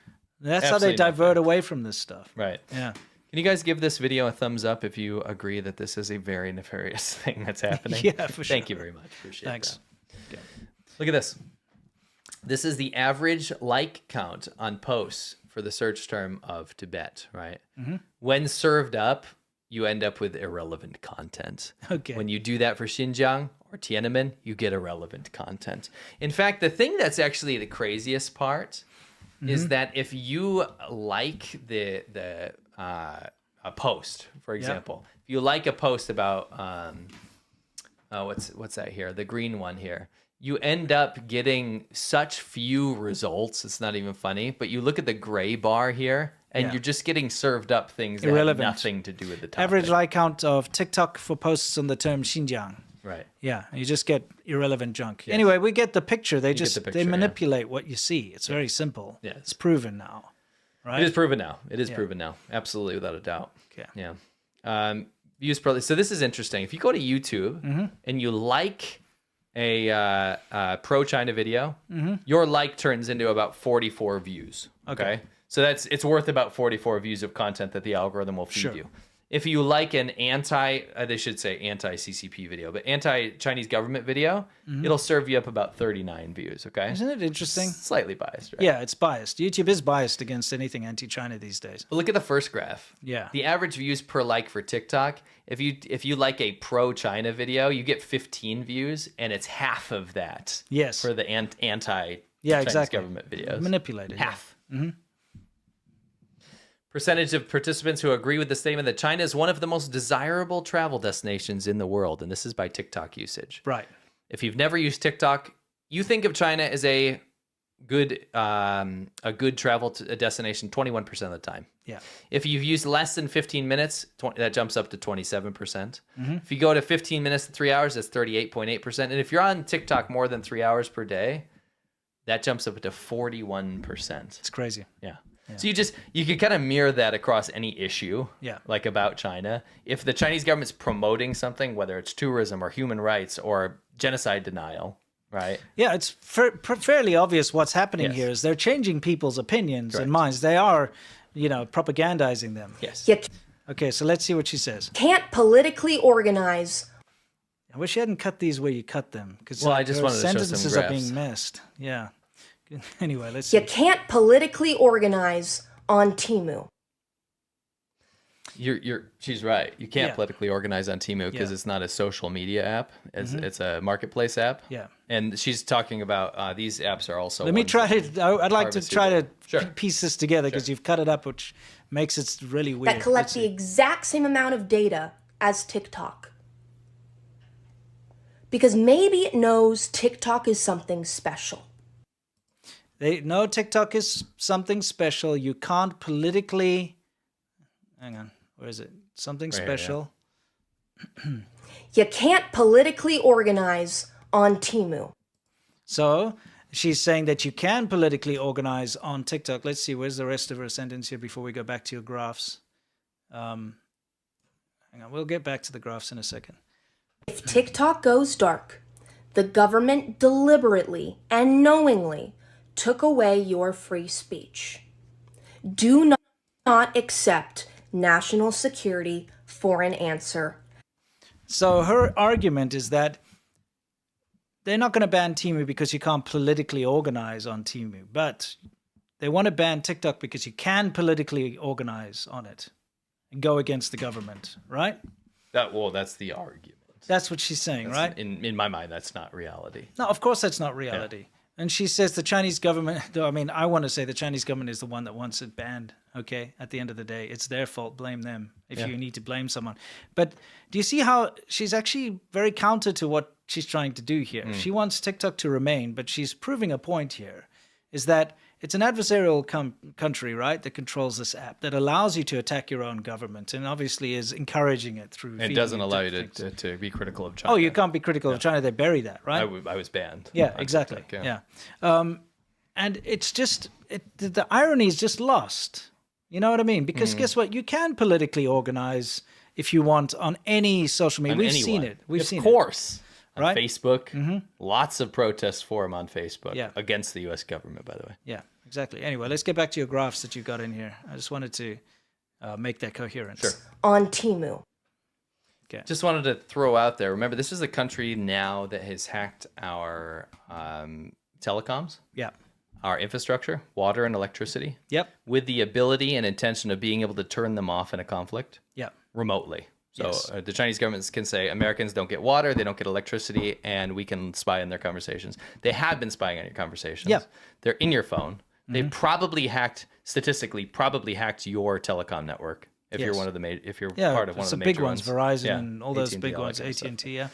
That's Absolutely how they divert away from this stuff. Right. Yeah. Can you guys give this video a thumbs up if you agree that this is a very nefarious thing that's happening? Yeah, for sure. Thank you very much. Appreciate Thanks. that. Okay. Look at this. This is the average like count on posts for the search term of Tibet, right? Mm-hmm. When served up, you end up with irrelevant content. Okay. When you do that for Xinjiang or Tiananmen, you get irrelevant content. In fact, the thing that's actually the craziest part is that if you like a post, for example, if you like a post about what's that here, the green one here, you end up getting such few results. It's not even funny, but you look at the gray bar here and you're just getting served up things that have nothing to do with the topic. Average like count of TikTok for posts on the term Xinjiang. Right. Yeah, you just get irrelevant junk. Yes. Anyway, we get the picture. They they manipulate what you see. It's very simple. Yeah. It's proven now. Right? It is proven now. It is proven now. Absolutely, without a doubt. Okay. Yeah. Use probably. So this is interesting. If you go to YouTube and you like a pro-China video, your like turns into about 44 views. Okay. So it's worth about 44 views of content that the algorithm will feed you. If you like an they should say anti-CCP video, but anti-Chinese government video, it'll serve you up about 39 views, okay? Isn't it interesting? Slightly biased, right? Yeah, it's biased. YouTube is biased against anything anti-China these days. But look at the first graph. Yeah. The average views per like for TikTok, if you like a pro-China video, you get 15 views, and it's half of that for the anti-Chinese government videos. Manipulated. Half. Yeah. Percentage of participants who agree with the statement that China is one of the most desirable travel destinations in the world, and this is by TikTok usage. Right. If you've never used TikTok, you think of China as a good travel destination 21% of the time. Yeah. If you've used less than 15 minutes, that jumps up to 27%. If you go to 15 minutes to 3 hours, that's 38.8%. And if you're on TikTok more than 3 hours per day, that jumps up to 41%. It's crazy. Yeah. So you could kind of mirror that across any issue, like about China. If the Chinese government's promoting something, whether it's tourism or human rights or genocide denial, right? Yeah, it's fairly obvious what's happening here is they're changing people's opinions and minds. They are, propagandizing them. Yes. Okay, so let's see what she says. Can't politically organize. I wish you hadn't cut these where you cut them, because I just wanted to show some sentences are graphs. being missed. Yeah. Anyway, let's see. You can't politically organize on Temu. She's right. You can't politically organize on Temu because it's not a social media app. It's a marketplace app. Yeah. And she's talking about these apps are also. Let me try to. I'd like to try to Sure. piece this together because you've cut it up, which makes it really weird. That collect the exact same amount of data as TikTok. Because maybe it knows TikTok is something special. They know TikTok is something special. You can't politically. Hang on, where is it? Something special. You can't politically organize on Temu. So she's saying that you can politically organize on TikTok. Let's see, where's the rest of her sentence here before we go back to your graphs? Hang on, we'll get back to the graphs in a second. If TikTok goes dark, the government deliberately and knowingly took away your free speech. Do not accept national security for an answer. So her argument is that they're not going to ban Temu because you can't politically organize on Temu, but they want to ban TikTok because you can politically organize on it and go against the government, right? That's the argument. That's what she's saying, right? In my mind, that's not reality. No, of course that's not reality. Yeah. And she says the Chinese government, though, I mean, I want to say the Chinese government is the one that wants it banned, okay? At the end of the day, it's their fault. Blame them if you need to blame someone. But do you see how she's actually very counter to what she's trying to do here? She wants TikTok to remain, but she's proving a point here, is that it's an adversarial country, right, that controls this app, that allows you to attack your own government and obviously is encouraging it through. It doesn't allow you to be critical of China. Oh, you can't be critical of China. They bury that, right? I was banned. Yeah, exactly. TikTok, and it's just, the irony is just lost. You know what I mean? Because guess what? You can politically organize if you want on any social media. We've seen it. Of course. On right? Facebook, lots of protests forum on Facebook against the U.S. government, by the way. Yeah, exactly. Anyway, let's get back to your graphs that you got in here. I just wanted to make that coherent. Sure. On Temu. Okay. Just wanted to throw out there, remember, this is a country now that has hacked our telecoms. Yeah. Our infrastructure, water and electricity. Yep. With the ability and intention of being able to turn them off in a conflict. Yeah. Remotely. So the Chinese government can say Americans don't get water, they don't get electricity, and we can spy on their conversations. They have been spying on your conversations. Yeah. They're in your phone. They statistically probably hacked your telecom network. If you're one of the if you're part of one of the major big ones, Verizon and all those AT&T, big ones, AT&T, yeah.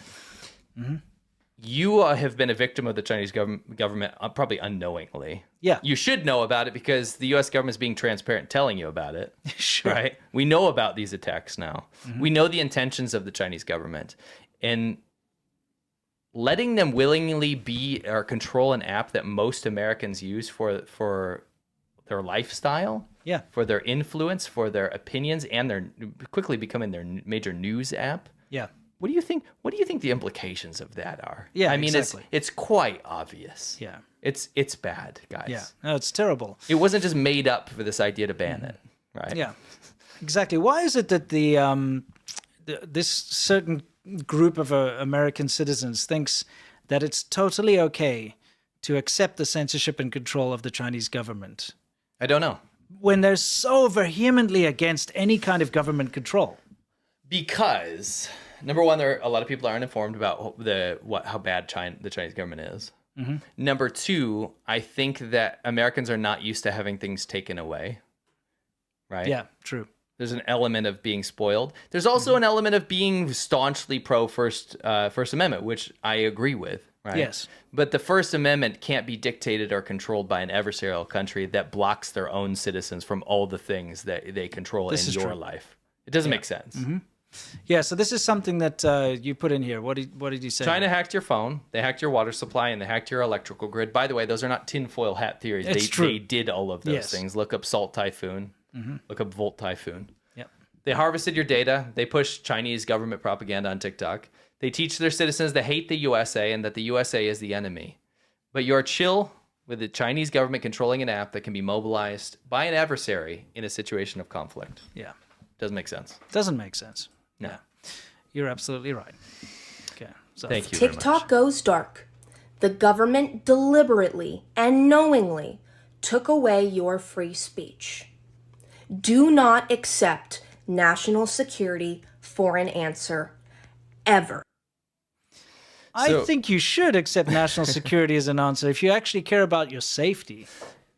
You have been a victim of the Chinese government, probably unknowingly. Yeah. You should know about it because the U.S. government is being transparent, telling you about it. Sure. Right? We know about these attacks now. We know the intentions of the Chinese government. And letting them willingly be or control an app that most Americans use for their lifestyle, for their influence, for their opinions, and their quickly becoming their major news app. Yeah. What do you think? What do you think the implications of that are? Yeah, I mean, exactly. it's quite obvious. Yeah. It's bad, guys. Yeah. No, it's terrible. It wasn't just made up for this idea to ban it, right? Yeah. Exactly. Why is it that this certain group of American citizens thinks that it's totally okay to accept the censorship and control of the Chinese government I don't know. when they're so vehemently against any kind of government control? Because number one, a lot of people aren't informed about how bad the Chinese government is. Mm-hmm. Number two, I think that Americans are not used to having things taken away. Right? Yeah, true. There's an element of being spoiled. There's also an element of being staunchly pro First Amendment, which I agree with. Right? Yes. But the First Amendment can't be dictated or controlled by an adversarial country that blocks their own citizens from all the things that they control in your life. It doesn't make sense. Mm-hmm. Yeah, so this is something that you put in here. What did you say? China hacked your phone, they hacked your water supply, and they hacked your electrical grid. By the way, those are not tinfoil hat theories. It's true. They did all of those things. Look up Salt Typhoon. Look up Volt Typhoon. Yep. They harvested your data. They push Chinese government propaganda on TikTok. They teach their citizens to hate the USA and that the USA is the enemy. But you're chill with the Chinese government controlling an app that can be mobilized by an adversary in a situation of conflict. Yeah. Doesn't make sense. Doesn't make sense. No. Yeah. You're absolutely right. Okay. So Thank you very TikTok much. goes dark. The government deliberately and knowingly took away your free speech. Do not accept national security for an answer, ever. I think you should accept national security as an answer if you actually care about your safety.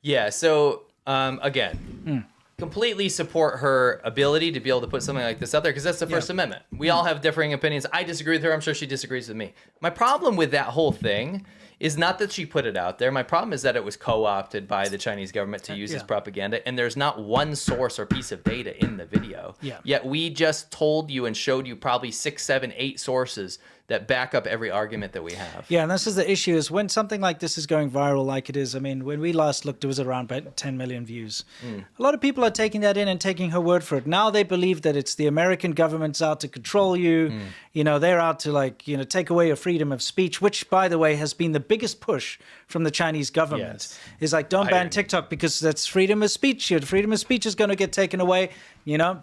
Yeah, so again, completely support her ability to be able to put something like this out there because that's the First Amendment. We all have differing opinions. I disagree with her. I'm sure she disagrees with me. My problem with that whole thing is not that she put it out there. My problem is that it was co-opted by the Chinese government to use as propaganda, and there's not one source or piece of data in the video. Yeah. Yet we just told you and showed you probably 6, 7, 8 sources that back up every argument that we have. Yeah, and this is the issue, is when something like this is going viral like it is, I mean, when we last looked, it was around 10 million views. A lot of people are taking that in and taking her word for it. Now they believe that it's the American government's out to control you. You know, they're out to take away your freedom of speech, which, by the way, has been the biggest push from the Chinese government. Yes. Is like, don't ban TikTok because that's freedom of speech. Your freedom of speech is going to get taken away, you know.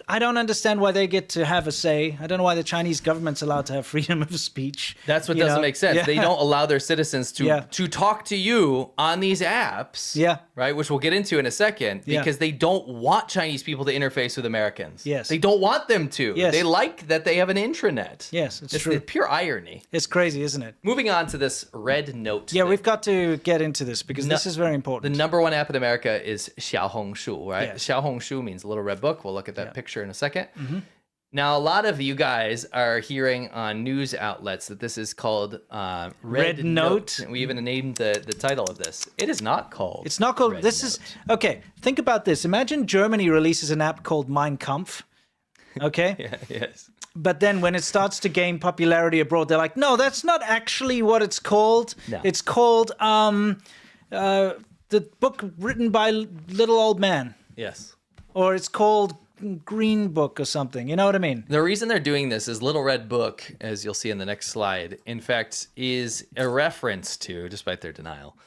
I don't understand why they get to have a say. I don't know why the Chinese government's allowed to have freedom of speech. That's what doesn't make sense. Yeah. They don't allow their citizens to talk to you on these apps. Yeah. Right, which we'll get into in a second, because they don't want Chinese people to interface with Americans. Yes. They don't want them to. Yes. They like that they have an intranet. Yes, it's true. It's pure irony. It's crazy, isn't it? Moving on to this red note. Yeah, thing. we've got to get into this because this is very The important. number one app in America is Xiaohongshu, right? Yes. Xiaohongshu means little red book. We'll look at that picture in a second. Now, a lot of you guys are hearing on news outlets that this is called Red Note. And we even named the title of this. It is not called. It's not called. Red This Note. is okay. Think about this. Imagine Germany releases an app called Mein Kampf. Okay. Yeah, yes. But then when it starts to gain popularity abroad, they're like, no, that's not actually what it's called. No. It's called the book written by Little Old Man, Yes. or it's called Green Book or something. You know what I mean? The reason they're doing this is Little Red Book, as you'll see in the next slide, in fact, is a reference to, despite their denial,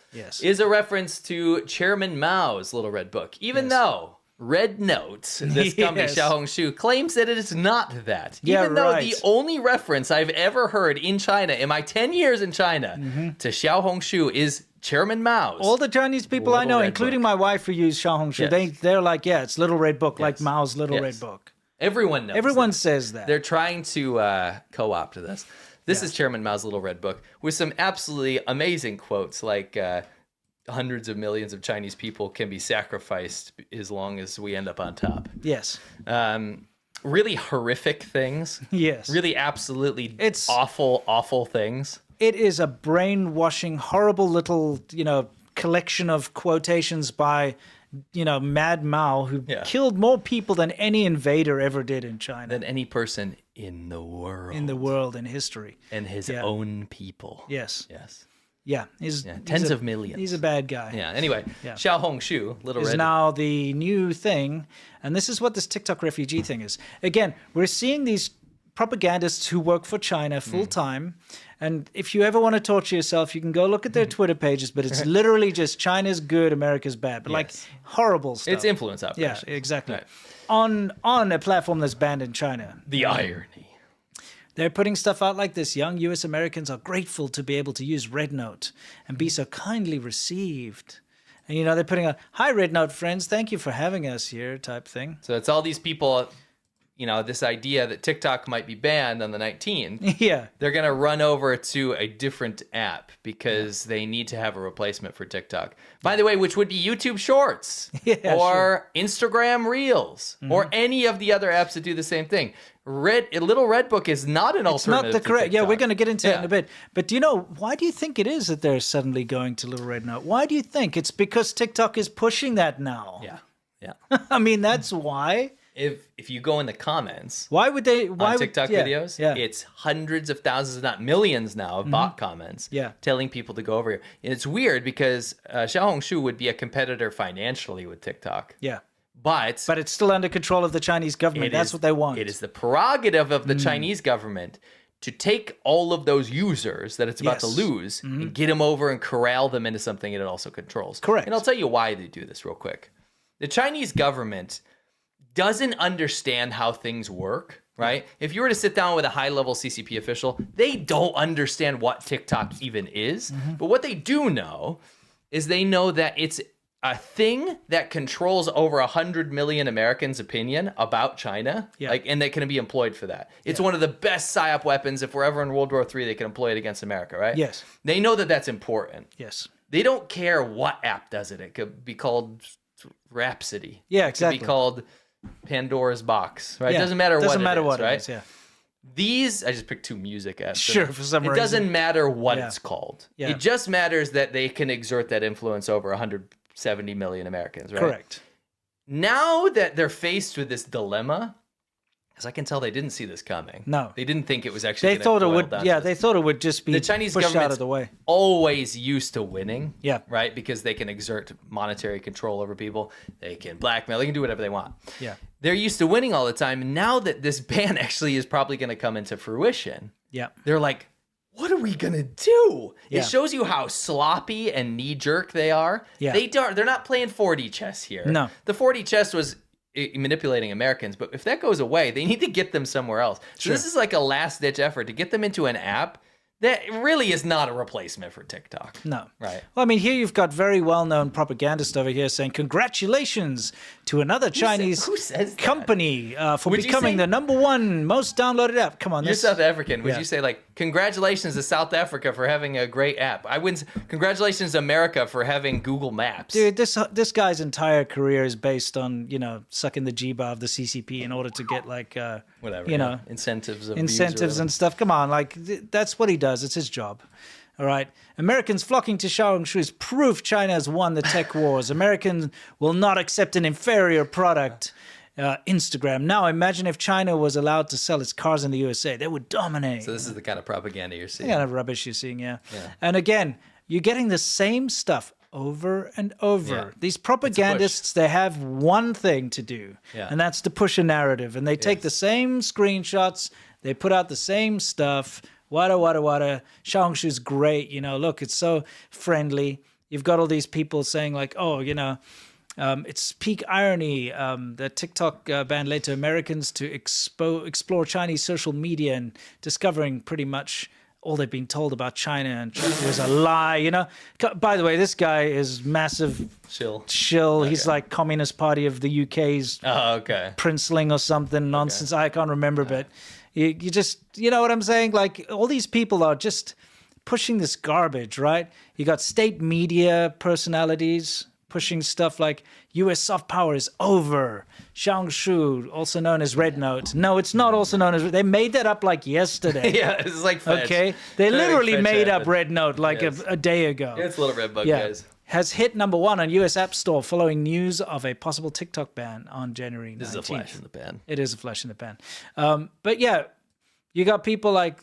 is a reference to Chairman Mao's Little Red Book, even though Red Note, this company, Xiaohongshu, claims that it is not that. Even though the only reference I've ever heard in China, in my 10 years in China, to Xiaohongshu is Chairman Mao's. All the Chinese people I know, Red including Book. my wife who use Xiaohongshu, they're like, yeah, it's Little Red Book, like Mao's Little Red Book. Everyone knows Everyone that. says that. They're trying to co-opt this. This is Chairman Mao's Little Red Book with some absolutely amazing quotes like hundreds of millions of Chinese people can be sacrificed as long as we end up on top. Yes. Really horrific things. Yes. Really absolutely It's awful, awful things. It is a brainwashing, horrible little, collection of quotations by, Mad Mao, who killed more people than any invader ever did in China. Than any person in the world. In history. And his own people. Yes. Yes. Yeah. Tens of millions. He's a bad guy. Yeah. Anyway, Xiaohongshu, Little is Red now the new thing. And this is what this TikTok refugee thing is. Again, we're seeing these propagandists who work for China full time. And if you ever want to torture yourself, you can go look at their Twitter pages, but it's literally just China's good, America's bad. But like horrible stuff. It's influence operations. Yeah, exactly. Right. On a platform that's banned in China. The irony. They're putting stuff out like this. Young US Americans are grateful to be able to use Red Note and be so kindly received. And, you know, they're putting a, hi, Red Note friends, thank you for having us here type thing. So it's all these people, you know, this idea that TikTok might be banned on the 19th. Yeah. They're going to run over to a different app because they need to have a replacement for TikTok. By the way, which would be YouTube Shorts or Instagram Reels or any of the other apps that do the same thing. Little Red Book is not an alternative. It's not the correct. TikTok. Yeah, we're going to get into that in a bit. But do you know, why do you think it is that they're suddenly going to Little Red Note? Why do you think? It's because TikTok is pushing that now. Yeah. I mean, that's why. If you go in the comments, Why would they? on TikTok videos, Yeah. it's hundreds of thousands, if not millions now, of bot comments telling people to go over here. And it's weird because Xiaohongshu would be a competitor financially with TikTok. Yeah. But it's still under control of the Chinese government. That's what they want. It is the prerogative of the Chinese government to take all of those users that it's about to lose and get them over and corral them into something it also controls. Correct. And I'll tell you why they do this real quick. The Chinese government doesn't understand how things work, right? If you were to sit down with a high-level CCP official, they don't understand what TikTok even is. But what they do know is they know that it's a thing that controls over 100 million Americans' opinion about China, and that can be employed for that. It's one of the best psyop weapons. If we're ever in World War III, they can employ it against America, right? Yes. They know that that's important. Yes. They don't care what app does it. It could be called Rhapsody. Yeah, exactly. It could be called Pandora's Box, right? Yeah. It doesn't matter what it is, yeah. These, I just picked two music apps. Sure, for some reason. It doesn't matter what it's called. Yeah. It just matters that they can exert that influence over 170 million Americans, right? Correct. Now that they're faced with this dilemma, because I can tell they didn't see this coming. No. They didn't think it was actually They thought it would. Yeah, they thought it would just be the Chinese pushed out government's of the way. always used to winning. Yeah. Right? Because they can exert monetary control over people. They can blackmail. They can do whatever they want. Yeah. They're used to winning all the time. Now that this ban actually is probably going to come into fruition, Yeah. they're like, what are we going to do? Yeah. It shows you how sloppy and knee-jerk they are. Yeah. They're not playing 4D chess here. No. The 4D chess was manipulating Americans, but if that goes away, they need to get them somewhere else. So this is like a last-ditch effort to get them into an app that really is not a replacement for TikTok. No. Right. Well, I mean, here you've got very well-known propagandist over here saying, congratulations to another Chinese who says that? company for Would you becoming say- the #1 most downloaded app. Come on. You're this- South African. Would Yeah. you say, like, congratulations to South Africa for having a great app? I wouldn't say, congratulations to America for having Google Maps. Dude, this guy's entire career is based on, you know, sucking the G-bar of the CCP in order to get, like, Whatever. you know, incentives of incentives and stuff. Come on, like, that's what he does. It's his job. All right. Americans flocking to Xiaohongshu is proof China has won the tech wars. Americans will not accept an inferior product. Instagram. Now, imagine if China was allowed to sell its cars in the USA. They would dominate. So this is the kind of propaganda you're seeing. The kind of rubbish you're seeing, yeah. And again, you're getting the same stuff over and over. Yeah. These propagandists, they have one thing to do, and that's to push a narrative. And they take the same screenshots, they put out the same stuff. Wada, wada, wada. Xiaohongshu's great. You know, look, it's so friendly. You've got all these people saying like, oh, you know, it's peak irony that TikTok ban led to Americans to explore Chinese social media and discovering pretty much all they've been told about China, and China was a lie, you know. By the way, this guy is massive shill. Okay. He's like Communist Party of the UK's princeling or something nonsense. I can't remember, but you just, you know what I'm saying? Like, all these people are just pushing this garbage, right? You got state media personalities pushing stuff like U.S. soft power is over. Xiaohongshu, also known as Red Note. No, it's not also known as... They made that up like yesterday. Yeah, it's like Fetch. Okay? They literally made up Red Note like a day ago. It's Little Red Bug, guys. Has hit #1 on U.S. App Store following news of a possible TikTok ban on January 19th. This is a flash in the pan. It is a flash in the pan. But yeah, you got people like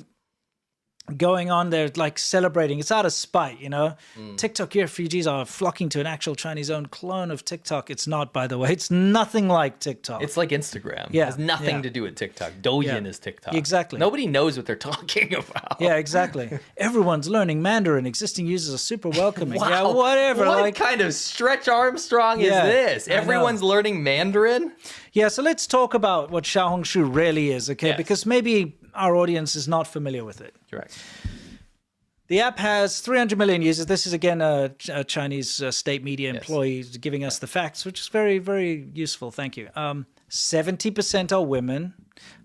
going on there like celebrating. It's out of spite, you know. TikTok refugees are flocking to an actual Chinese-owned clone of TikTok. It's not, by the way. It's nothing like TikTok. It's like Instagram. Yeah, It has nothing yeah. to do with TikTok. Douyin Yeah. is TikTok. Exactly. Nobody knows what they're talking about. Yeah, exactly. Everyone's learning Mandarin. Existing users are super welcoming. Wow. Yeah, whatever. What like, kind of Stretch Armstrong Yeah, is this? I know. Everyone's learning Mandarin? yeah, so let's talk about what Xiaohongshu really is, okay? Yes. Because maybe our audience is not familiar with it. Correct. The app has 300 million users. This is, again, a Chinese state media employee giving us the facts, which is very, very useful. Thank you. 70% are women.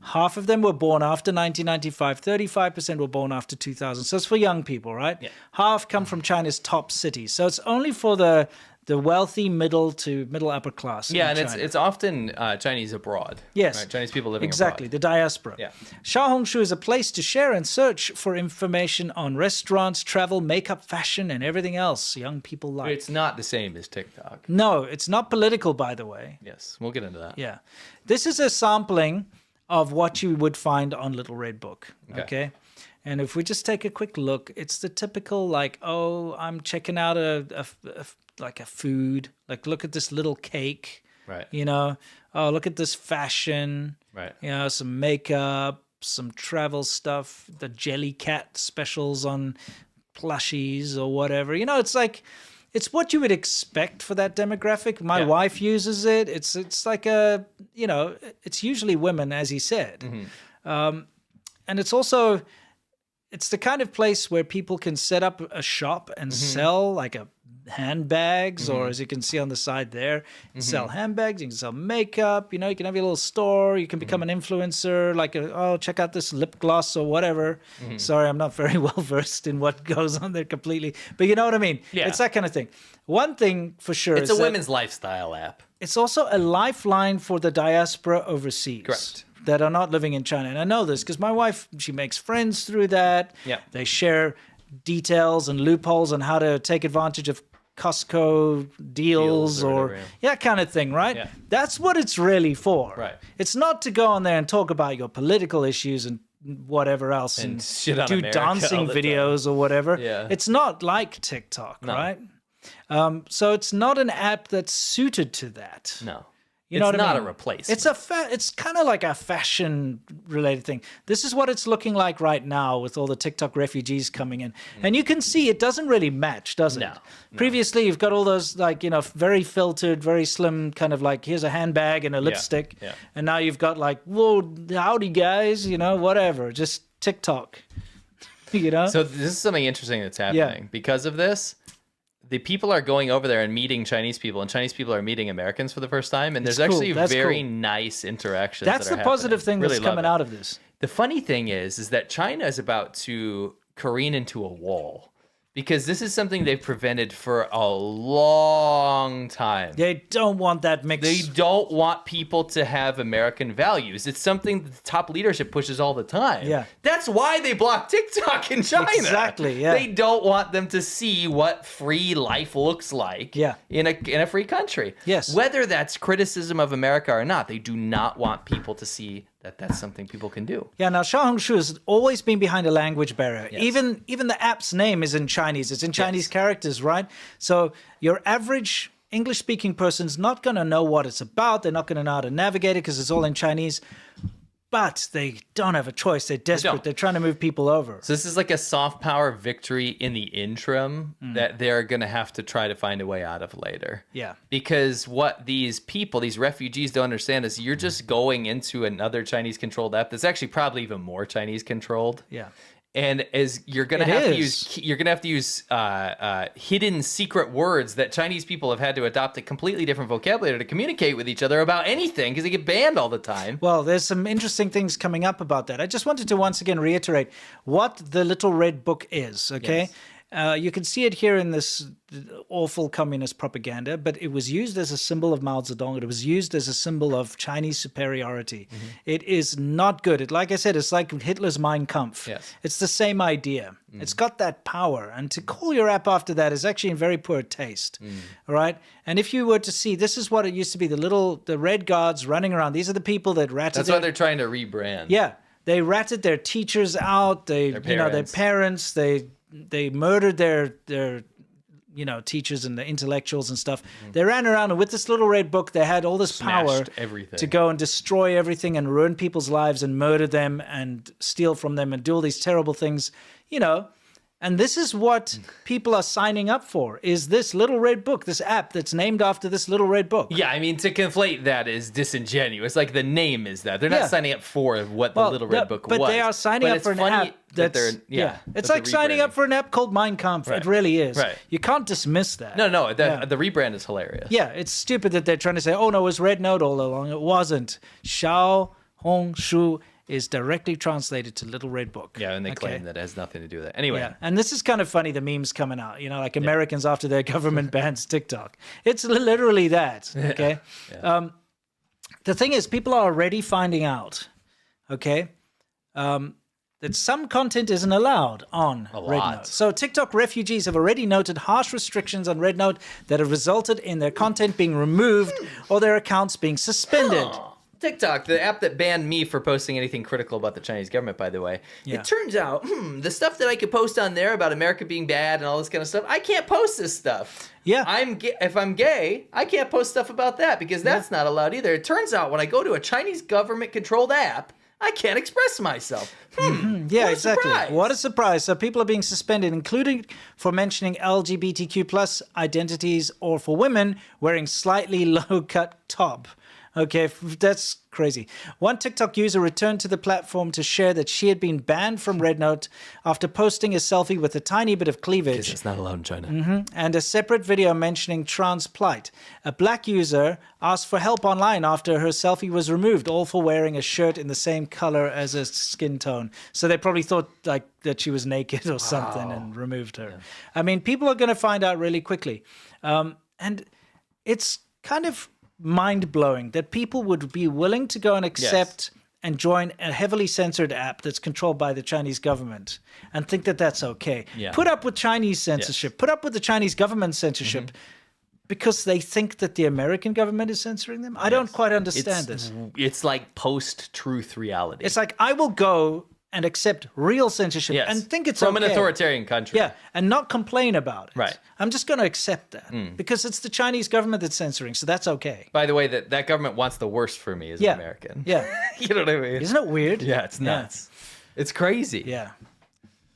Half of them were born after 1995. 35% were born after 2000. So it's for young people, right? Yeah. Half come from China's top cities. So it's only for the wealthy middle to middle upper class. Yeah, in and China. it's often Chinese abroad. Yes. Right? Chinese people living exactly, abroad. the diaspora. Yeah. Xiaohongshu is a place to share and search for information on restaurants, travel, makeup, fashion, and everything else young people like. It's not the same as TikTok. No, it's not political, by the way. Yes, we'll get into that. Yeah. This is a sampling of what you would find on Little Red Book. Okay. And if we just take a quick look, it's the typical like, oh, I'm checking out a food. Like, look at this little cake. Right. You know, oh, look at this fashion. Right. You know, some makeup, some travel stuff, the jelly cat specials on plushies or whatever. You know, it's like, it's what you would expect for that demographic. My wife uses it. It's like a, you know, it's usually women, as he said. And it's also, it's the kind of place where people can set up a shop and sell like handbags, or as you can see on the side there, you sell handbags, you can sell makeup, you know, you can have your little store, you can become an influencer, like, check out this lip gloss or whatever. Sorry, I'm not very well versed in what goes on there completely, but you know what I mean? Yeah. It's that kind of thing. One thing for sure It's is a that women's lifestyle app. it's also a lifeline for the diaspora overseas. Correct. That are not living in China. And I know this because my wife, she makes friends through that. Yeah. They share details and loopholes on how to take advantage of Costco deals or or whatever, that kind of thing, right? Yeah. That's what it's really for. Right. It's not to go on there and talk about your political issues and whatever else And shit on do America all dancing the videos or whatever. Yeah. It's not like TikTok, right? So it's not an app that's suited to that. No. You know it's what I not mean? a replacement. It's it's kind of like a fashion related thing. This is what it's looking like right now with all the TikTok refugees coming in. And you can see it doesn't really match, does it? No. Previously, you've got all those like, you know, very filtered, very slim kind of like, here's a handbag and a lipstick. yeah. And now you've got like, whoa, howdy guys, you know, whatever, just TikTok, you know? So this is something interesting that's happening. Because of this, the people are going over there and meeting Chinese people, and Chinese people are meeting Americans for the first time. And there's cool. actually That's very cool. nice interactions. That's that the are positive happening. thing Really that's love coming it. out of this. The funny thing is that China is about to careen into a wall, because this is something they've prevented for a long time. They don't want that mix. They don't want people to have American values. It's something that the top leadership pushes all the time. Yeah. That's why they block TikTok in China. Exactly, yeah. They don't want them to see what free life looks like in a free country. Yes. Whether that's criticism of America or not, they do not want people to see that that's something people can do. Yeah, now Xiaohongshu has always been behind a language barrier. Even the app's name is in Chinese. It's in Chinese characters, right? So your average English-speaking person's not going to know what it's about. They're not going to know how to navigate it because it's all in Chinese. But they don't have a choice. They're desperate. They're trying to move people over. So this is like a soft power victory in the interim that they're going to have to try to find a way out of later. Yeah. Because what these people, these refugees don't understand is you're just going into another Chinese-controlled app that's actually probably even more Chinese-controlled. Yeah. And as you're gonna have to use hidden secret words that Chinese people have had to adopt a completely different vocabulary to communicate with each other about anything because they get banned all the time. Well, there's some interesting things coming up about that. I just wanted to once again reiterate what the Little Red Book is, okay? You can see it here in this awful communist propaganda, but it was used as a symbol of Mao Zedong. It was used as a symbol of Chinese superiority. It is not good. Like I said, it's like Hitler's Mein Kampf. Yes. It's the same idea. It's got that power. And to call your app after that is actually in very poor taste. All right? And if you were to see, this is what it used to be, the red guards running around. These are the people that ratted That's why they're trying to rebrand. Yeah. They ratted their teachers out. Their parents. They murdered their teachers and the intellectuals and stuff. They ran around, and with this little red book, they had all this power to go and destroy everything and ruin people's lives and murder them and steal from them and do all these terrible things, And this is what people are signing up for, is this little red book, this app that's named after this little red book. Yeah, I mean, to conflate that is disingenuous. Like, the name is that. They're not signing up for what the little red book was. But they are signing up for an app that's... It's like signing up for an app called Mein Kampf. Right. It really is. Right. You can't dismiss that. No, the rebrand is hilarious. Yeah, it's stupid that they're trying to say, oh, no, it was Red Note all along. It wasn't. Xiao Hong Shu is directly translated to Little Red Book. Yeah, and they claim that it has nothing to do with it. Anyway. Yeah, and this is kind of funny, the memes coming out, like Americans after their government bans TikTok. It's literally that, okay? The thing is, people are already finding out, okay, that some content isn't allowed on Red Note. So TikTok refugees have already noted harsh restrictions on Red Note that have resulted in their content being removed or their accounts being suspended. TikTok, the app that banned me for posting anything critical about the Chinese government, by the way. Yeah. It turns out, the stuff that I could post on there about America being bad and all this kind of stuff, I can't post this stuff. Yeah. If I'm gay, I can't post stuff about that because that's not allowed either. It turns out when I go to a Chinese government-controlled app, I can't express myself. Yeah, exactly. What a surprise. So people are being suspended, including for mentioning LGBTQ plus identities or for women wearing slightly low-cut top. Okay, that's crazy. One TikTok user returned to the platform to share that she had been banned from Red Note after posting a selfie with a tiny bit of cleavage. Because it's not allowed in China. And a separate video mentioning trans plight. A black user asked for help online after her selfie was removed, all for wearing a shirt in the same color as her skin tone. So they probably thought that she was naked or something and removed her. Yeah. I mean, people are going to find out really quickly. And it's kind of mind-blowing that people would be willing to go and accept and join a heavily censored app that's controlled by the Chinese government and think that that's okay. Yeah. Put up with Chinese censorship. Put up with the Chinese government censorship because they think that the American government is censoring them. I don't quite understand this. It's like post-truth reality. It's like, I will go and accept real censorship and think it's from an authoritarian country. Yeah, and not complain about it. Right. I'm just going to accept that because it's the Chinese government that's censoring, so that's okay. By the way, that government wants the worst for me as an American. Yeah. You know what I mean? Isn't it weird? Yeah, it's nuts. Yeah. It's crazy. Yeah.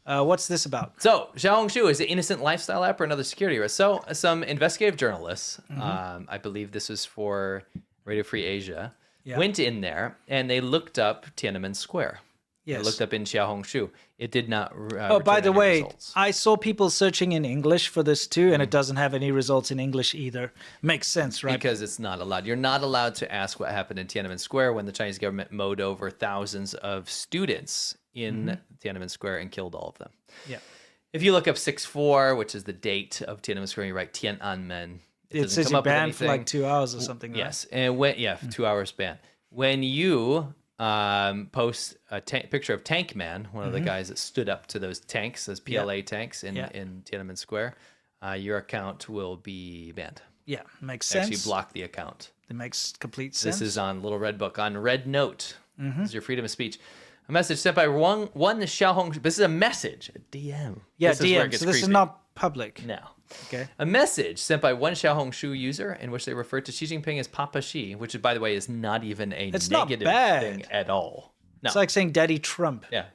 What's this about? So, Xiaohongshu is an innocent lifestyle app or another security risk. So, some investigative journalists, I believe this was for Radio Free Asia, went in there and they looked up Tiananmen Square. Yes. I looked up in Xiaohongshu. It did not by the way, results. I saw people searching in English for this too, and it doesn't have any results in English either. Makes sense, right? Because it's not allowed. You're not allowed to ask what happened in Tiananmen Square when the Chinese government mowed over thousands of students in Tiananmen Square and killed all of them. Yeah. If you look up 6/4, which is the date of Tiananmen Square, you write Tiananmen. It says you're banned for like 2 hours or something. Yes, and 2 hours ban. When you post a picture of Tank Man, one of the guys that stood up to those tanks, those PLA tanks in Tiananmen Square, your account will be banned. Yeah, makes sense. Actually block the account. It makes complete sense. This is on Little Red Book. On Red Note, this is your freedom of speech. A message sent by one Xiaohong. This is a message, a DM. Yeah, DM. So this is not public. No. Okay. A message sent by one Xiaohongshu user in which they referred to Xi Jinping as Papa Xi, which, by the way, is not even a negative thing at all. No. It's like saying Daddy Trump. Yeah.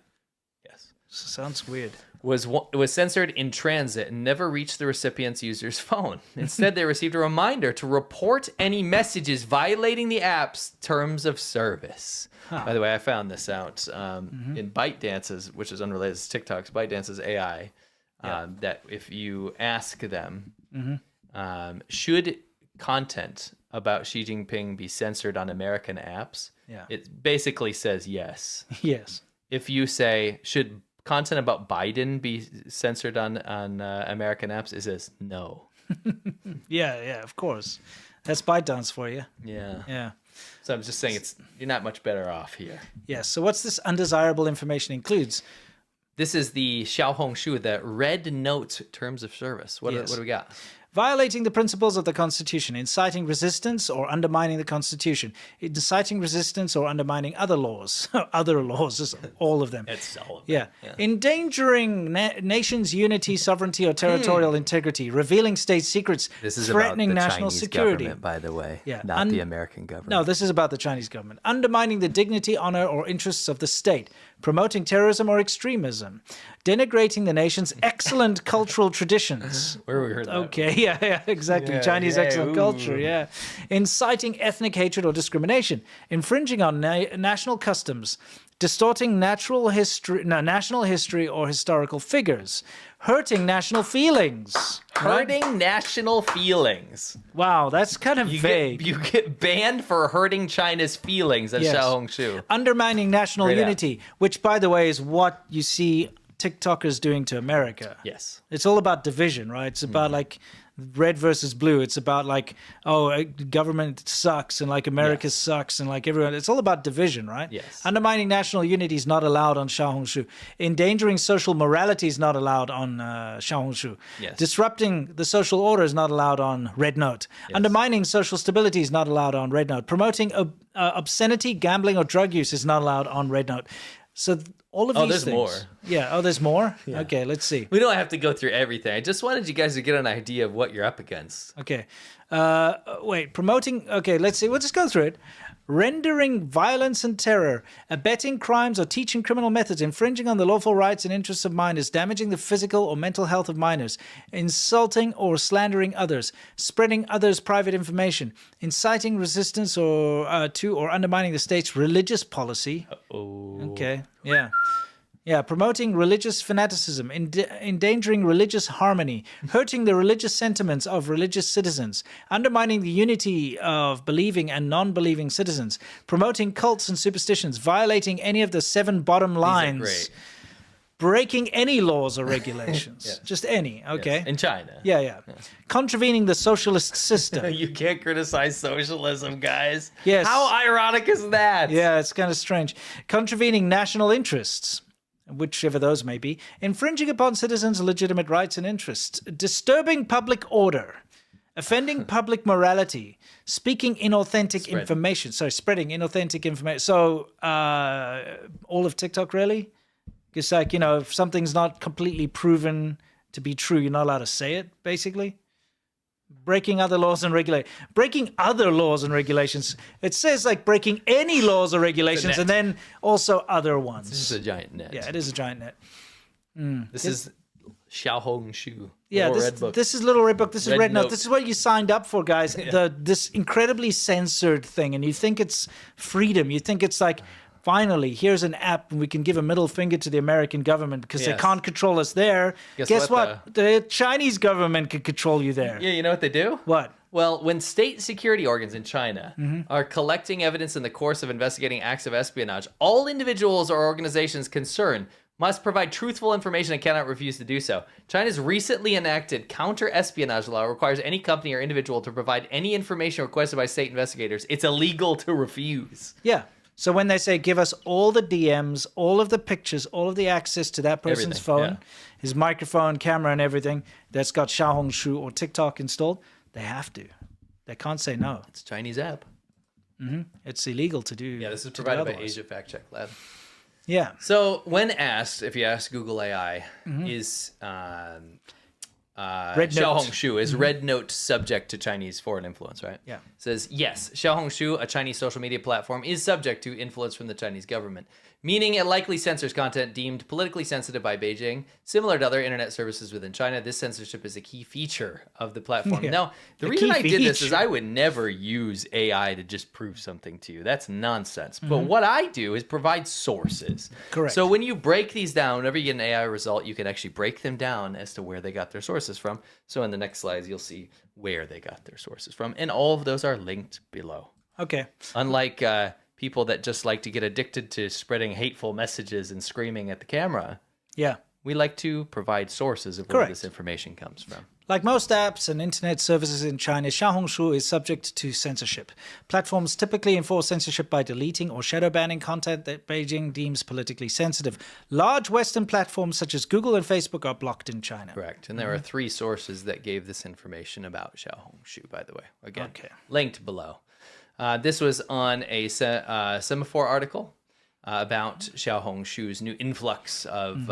Yes. Sounds weird. Was censored in transit and never reached the recipient's user's phone. Instead, they received a reminder to report any messages violating the app's terms of service. By the way, I found this out in ByteDance's, which is unrelated to TikTok's ByteDance's AI. That if you ask them, should content about Xi Jinping be censored on American apps? It basically says yes. Yes. If you say, should content about Biden be censored on American apps? It says no. Yeah, of course. That's ByteDance for you. Yeah. So I'm just saying you're not much better off here. Yeah. So what's this undesirable information includes? This is the Xiaohongshu, the Red Note terms of service. What do we got? Violating the principles of the Constitution, inciting resistance or undermining the Constitution, inciting resistance or undermining other laws. Other laws, just all of them. It's all of Yeah. Endangering nation's unity, sovereignty, or territorial integrity, revealing state secrets, This is threatening about the national Chinese security. government, by the way, Yeah, not the American government. No, this is about the Chinese government. Undermining the dignity, honor, or interests of the state, promoting terrorism or extremism, denigrating the nation's excellent cultural traditions. Where we heard that? Okay, yeah, exactly. Yeah, Chinese yeah, excellent ooh. culture, yeah. Inciting ethnic hatred or discrimination, infringing on national customs, distorting national history or historical figures, hurting national feelings. Hurting national feelings. Wow, that's kind of vague. You get banned for hurting China's feelings at Yes. Xiaohongshu. Undermining national Great app. unity, which, by the way, is what you see TikTokers doing to America. Yes. It's all about division, right? It's about like red versus blue. It's about like, oh, government sucks and like America sucks and like everyone. It's all about division, right? Yes. Undermining national unity is not allowed on Xiaohongshu. Endangering social morality is not allowed on Xiaohongshu. Yes. Disrupting the social order is not allowed on Red Note. Undermining social stability is not allowed on Red Note. Promoting obscenity, gambling, or drug use is not allowed on Red Note. So all of these there's things. more. Yeah. Oh, there's more? Okay, let's see. We don't have to go through everything. I just wanted you guys to get an idea of what you're up against. Okay. Wait, promoting. Okay, let's see. We'll just go through it. Rendering violence and terror, abetting crimes or teaching criminal methods, infringing on the lawful rights and interests of minors, damaging the physical or mental health of minors, insulting or slandering others, spreading others' private information, inciting resistance or to or undermining the state's religious policy. Okay. Yeah. Yeah, promoting religious fanaticism, endangering religious harmony, hurting the religious sentiments of religious citizens, undermining the unity of believing and non-believing citizens, promoting cults and superstitions, violating any of the 7 bottom lines, Great. breaking any laws or regulations, just any, okay? In China. Yeah. Contravening the socialist system. You can't criticize socialism, guys. Yes. How ironic is that? Yeah, it's kind of strange. Contravening national interests, whichever those may be, infringing upon citizens' legitimate rights and interests, disturbing public order, offending public morality, speaking inauthentic information. Sorry, spreading inauthentic information. So, all of TikTok, really? It's like, you know, if something's not completely proven to be true, you're not allowed to say it, basically. Breaking other laws and regulations. Breaking other laws and regulations. It says like breaking any laws or regulations and then also other ones. This is a giant net. Yeah, it is a giant net. This is Xiaohongshu. Yeah, Little Red Book. this is Little Red Book. This is Red Red Note. Note. This is what you signed up for, guys. This incredibly censored thing. And you think it's freedom. You think it's like, finally, here's an app and we can give a middle finger to the American government because they Yes. can't control us there. Guess what? The Chinese government can control you there. Yeah, you know what they do? What? Well, when state security organs in China are collecting evidence in the course of investigating acts of espionage, all individuals or organizations concerned must provide truthful information and cannot refuse to do so. China's recently enacted counter-espionage law requires any company or individual to provide any information requested by state investigators. It's illegal to refuse. Yeah. So when they say give us all the DMs, all of the pictures, all of the access to that person's Everything, phone, his microphone, camera, and everything that's got Xiaohongshu or TikTok installed, they have to. They can't say no. It's a Chinese app. It's illegal to do. Yeah, this is to do provided by otherwise. Asia Fact Check Lab. Yeah. So when asked, if you ask Google AI, is Red Note. Xiaohongshu, is Red Note subject to Chinese foreign influence, right? Yeah. It says, yes, Xiaohongshu, a Chinese social media platform, is subject to influence from the Chinese government, meaning it likely censors content deemed politically sensitive by Beijing. Similar to other internet services within China, this censorship is a key feature of the platform. Yeah. Now, the A reason key I did this is feature. I would never use AI to just prove something to you. That's nonsense. But what I do is provide sources. Correct. So when you break these down, whenever you get an AI result, you can actually break them down as to where they got their sources from. So in the next slides, you'll see where they got their sources from. And all of those are linked below. Okay. Unlike people that just like to get addicted to spreading hateful messages and screaming at the camera, Yeah. we like to provide sources of where Correct. this information comes from. Like most apps and internet services in China, Xiaohongshu is subject to censorship. Platforms typically enforce censorship by deleting or shadow banning content that Beijing deems politically sensitive. Large Western platforms such as Google and Facebook are blocked in China. Correct. And there are 3 sources that gave this information about Xiaohongshu, by the way. Again, Okay. linked below. This was on a Semaphore article about Xiaohongshu's new influx of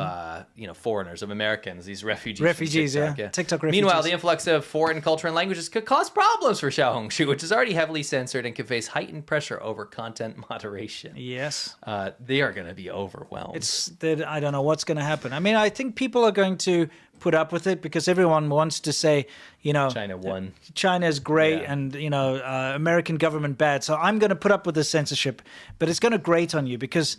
foreigners, of Americans, these refugees. Refugees, from TikTok, yeah. TikTok refugees. Meanwhile, the influx of foreign culture and languages could cause problems for Xiaohongshu, which is already heavily censored and could face heightened pressure over content moderation. Yes. They are going to be overwhelmed. I don't know what's going to happen. I mean, I think people are going to put up with it because everyone wants to say, China won. China's great Yeah. and, American government bad. So I'm going to put up with the censorship, but it's going to grate on you because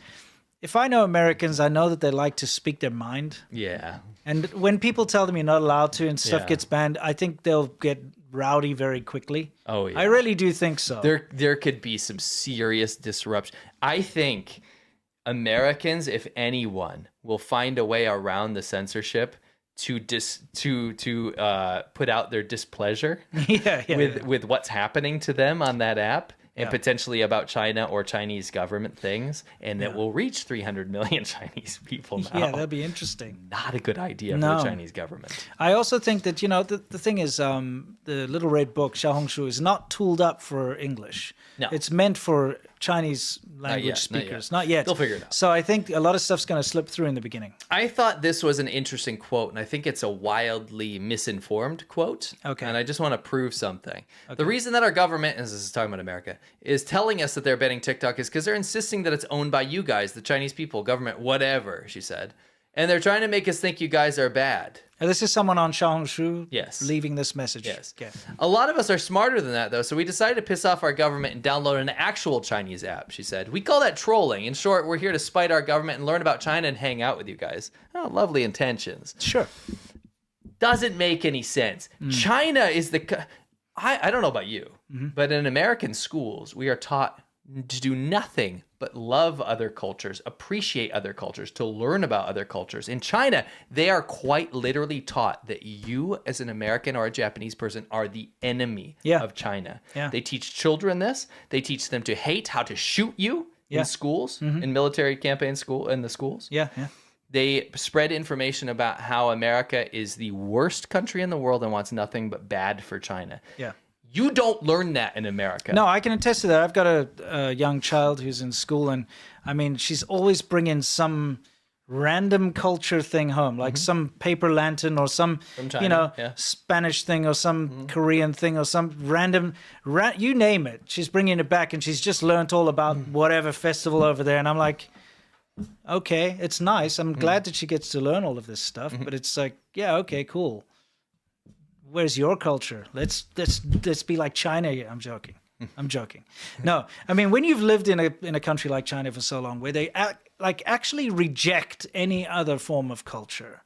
if I know Americans, I know that they like to speak their mind. Yeah. And when people tell them you're not allowed to and stuff Yeah. gets banned, I think they'll get rowdy very quickly. Oh, yeah. I really do think so. There could be some serious disruption. I think Americans, if anyone, will find a way around the censorship to put out their displeasure with what's happening to them on that app and potentially about China or Chinese government things, and it will reach 300 million Chinese people now. Yeah, that'd be interesting. Not a good idea No. for the Chinese government. I also think that, the thing is, the Little Red Book, Xiaohongshu, is not tooled up for English. No. It's meant for Chinese language speakers. Not yet. They'll figure it out. So I think a lot of stuff's going to slip through in the beginning. I thought this was an interesting quote, and I think it's a wildly misinformed quote. Okay. And I just want to prove something. The reason that our government, and this is talking about America, is telling us that they're banning TikTok is because they're insisting that it's owned by you guys, the Chinese people, government, whatever, she said. And they're trying to make us think you guys are bad. And this is someone on Xiaohongshu Yes. leaving this message. Yes. Okay. A lot of us are smarter than that, though, so we decided to piss off our government and download an actual Chinese app, she said. We call that trolling. In short, we're here to spite our government and learn about China and hang out with you guys. Oh, lovely intentions. Sure. Doesn't make any sense. China is I don't know about you, but in American schools, we are taught to do nothing but love other cultures, appreciate other cultures, to learn about other cultures. In China, they are quite literally taught that you as an American or a Japanese person are the enemy of China. Yeah. They teach children this. They teach them to hate, how to shoot you in schools, in military campaign school, in the schools. Yeah, yeah. They spread information about how America is the worst country in the world and wants nothing but bad for China. Yeah. You don't learn that in America. No, I can attest to that. I've got a young child who's in school, and I mean, she's always bringing some random culture thing home, like some paper lantern or some, From China, Spanish thing or some Korean thing or some random, you name it. She's bringing it back, and she's just learned all about whatever festival over there. And I'm like, okay, it's nice. I'm glad that she gets to learn all of this stuff, but it's like, yeah, okay, cool. Where's your culture? Let's be like China. Yeah, I'm joking. I'm joking. No, I mean, when you've lived in a country like China for so long, where they actually reject any other form of culture,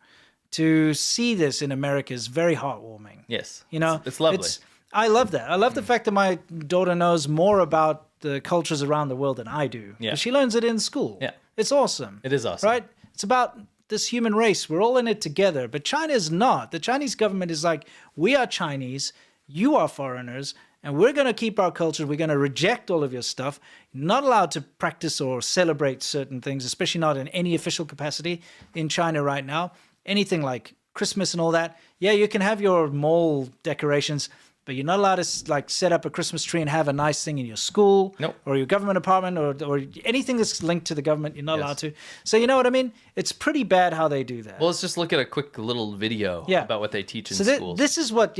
to see this in America is very heartwarming. Yes. It's lovely. I love that. I love the fact that my daughter knows more about the cultures around the world than I do. Yeah. But she learns it in school. Yeah. It's awesome. It is awesome. Right? It's about this human race. We're all in it together. But China is not. The Chinese government is like, we are Chinese, you are foreigners, and we're going to keep our culture. We're going to reject all of your stuff. You're not allowed to practice or celebrate certain things, especially not in any official capacity in China right now. Anything like Christmas and all that. Yeah, you can have your mall decorations, but you're not allowed to like set up a Christmas tree and have a nice thing in your school or your government apartment or anything that's linked to the government. You're not allowed to. So you know what I mean? It's pretty bad how they do that. Well, let's just look at a quick little video about what they teach in schools. This is what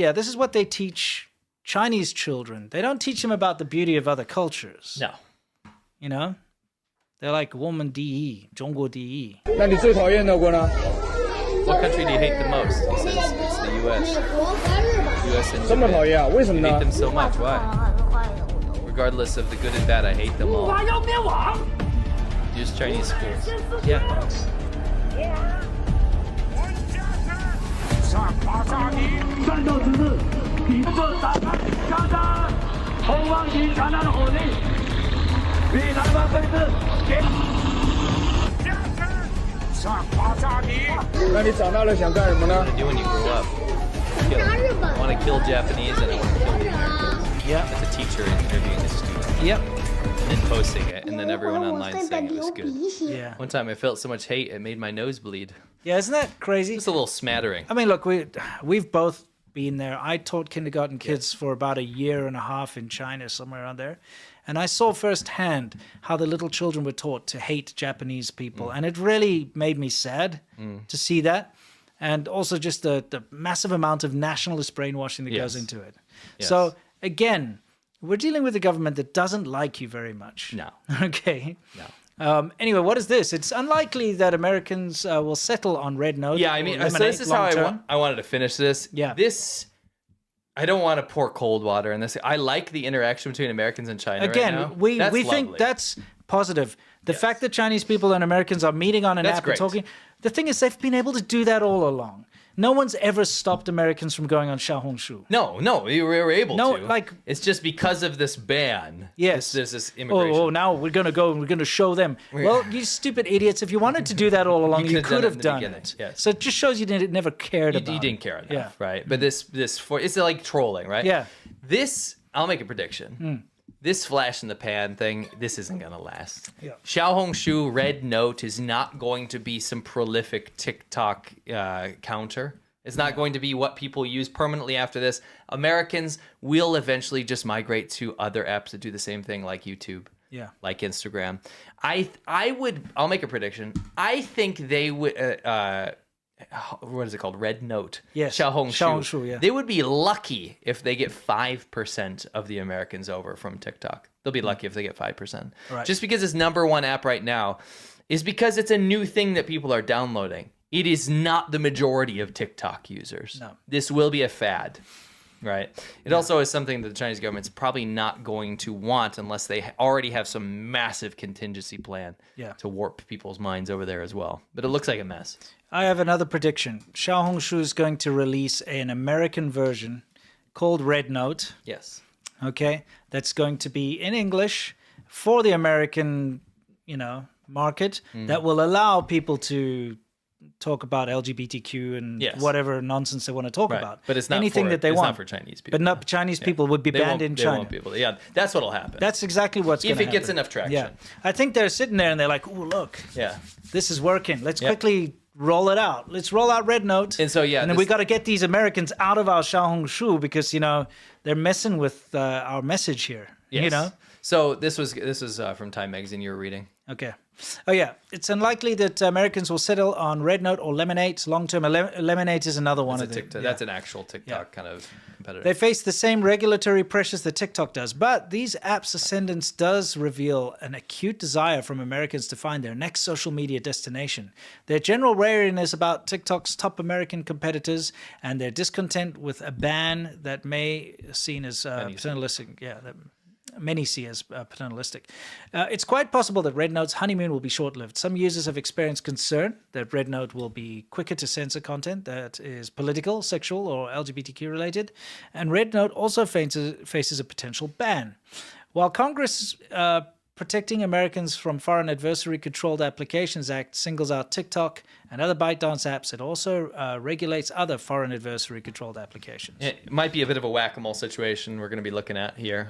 they teach Chinese children. They don't teach them about the beauty of other cultures. No. You know? They're like 我们第一,中国第一. 那你最讨厌的国呢？ What country do you hate the most? He says it's the U.S. U.S. and 这么讨厌啊？为什么 You 呢 hate them so much. Why? Regardless of the good and bad, I hate them all. Use Chinese schools. Yeah. 战斗指示，敌方打开枪战，后方及强大的火力，与南方对峙，给。那你长大了想干什么呢？ What do you do when you grow up? I want to kill Japanese and I want to kill the Americans. Yeah. As a teacher interviewing a student. Yep. And then posting it, and then everyone online saying it was good. Yeah. One time I felt so much hate, it made my nose bleed. Yeah, isn't that crazy? Just a little smattering. I mean, look, we've both been there. I taught kindergarten kids for about a year and a half in China, somewhere around there. And I saw firsthand how the little children were taught to hate Japanese people. And it really made me sad to see that. And also just the massive amount of nationalist brainwashing that goes into it. Yes. So, again, we're dealing with a government that doesn't like you very much. No. Okay. No. Anyway, what is this? It's unlikely that Americans will settle on red note. Yeah, I mean, so this is how I wanted to finish this. Yeah. I don't want to pour cold water in this. I like the interaction between Americans and China Again, right now. we That's think lovely. that's positive. The fact that Chinese people and Americans are meeting on an That's app great. and talking, the thing is they've been able to do that all along. No one's ever stopped Americans from going on Xiaohongshu. No, we were able No, to. like- it's just because of this ban. Yes. There's this immigration. Oh, now we're going to go and we're going to show them. Well, you stupid idiots, if you wanted to do that all along, you could have done it. Yes. So it just shows you never cared about it. You didn't care enough, Yeah. right? But it's like trolling, right? Yeah. I'll make a prediction. This flash in the pan thing, this isn't going to last. Yeah. Xiaohongshu Red Note is not going to be some prolific TikTok counter. It's not going to be what people use permanently after this. Americans will eventually just migrate to other apps that do the same thing, like YouTube, like Instagram. I'll make a prediction. I think they would, what is it called? Red Note. Yes. Xiaohongshu. Yeah. They would be lucky if they get 5% of the Americans over from TikTok. They'll be lucky if they get 5%. Right. Just because it's #1 app right now is because it's a new thing that people are downloading. It is not the majority of TikTok users. No. This will be a fad, right? It also is something that the Chinese government's probably not going to want unless they already have some massive contingency plan to warp people's minds over there as well. But it looks like a mess. I have another prediction. Xiaohongshu is going to release an American version called Red Note. Yes. Okay, that's going to be in English for the American, market that will allow people to talk about LGBTQ and whatever nonsense they want to talk about. But it's not anything that they it's want. not for Chinese people. But not Chinese people would be banned in China. They won't be able to. Yeah, that's what'll happen. That's exactly what's going to happen. If it gets enough traction. Yeah, I think they're sitting there and they're like, "Oh, look, this is working. Let's quickly roll it out. Let's roll out Red Note." And so and then we got to get these Americans out of our Xiaohongshu because they're messing with our message here. Yes. So this was from Time Magazine you were reading. Okay. Oh, yeah. It's unlikely that Americans will settle on Red Note or Lemonade. Long-term, Lemonade is another one of the... That's an actual TikTok kind of competitor. They face the same regulatory pressures that TikTok does, but these apps' ascendance does reveal an acute desire from Americans to find their next social media destination. Their general wariness about TikTok's top American competitors and their discontent with a ban that may seen as paternalistic. That many see as paternalistic. It's quite possible that Red Note's honeymoon will be short-lived. Some users have experienced concern that Red Note will be quicker to censor content that is political, sexual, or LGBTQ related, and Red Note also faces a potential ban. While Congress Protecting Americans from Foreign Adversary-Controlled Applications Act singles out TikTok and other ByteDance apps, it also regulates other foreign adversary-controlled applications. It might be a bit of a whack-a-mole situation we're going to be looking at here.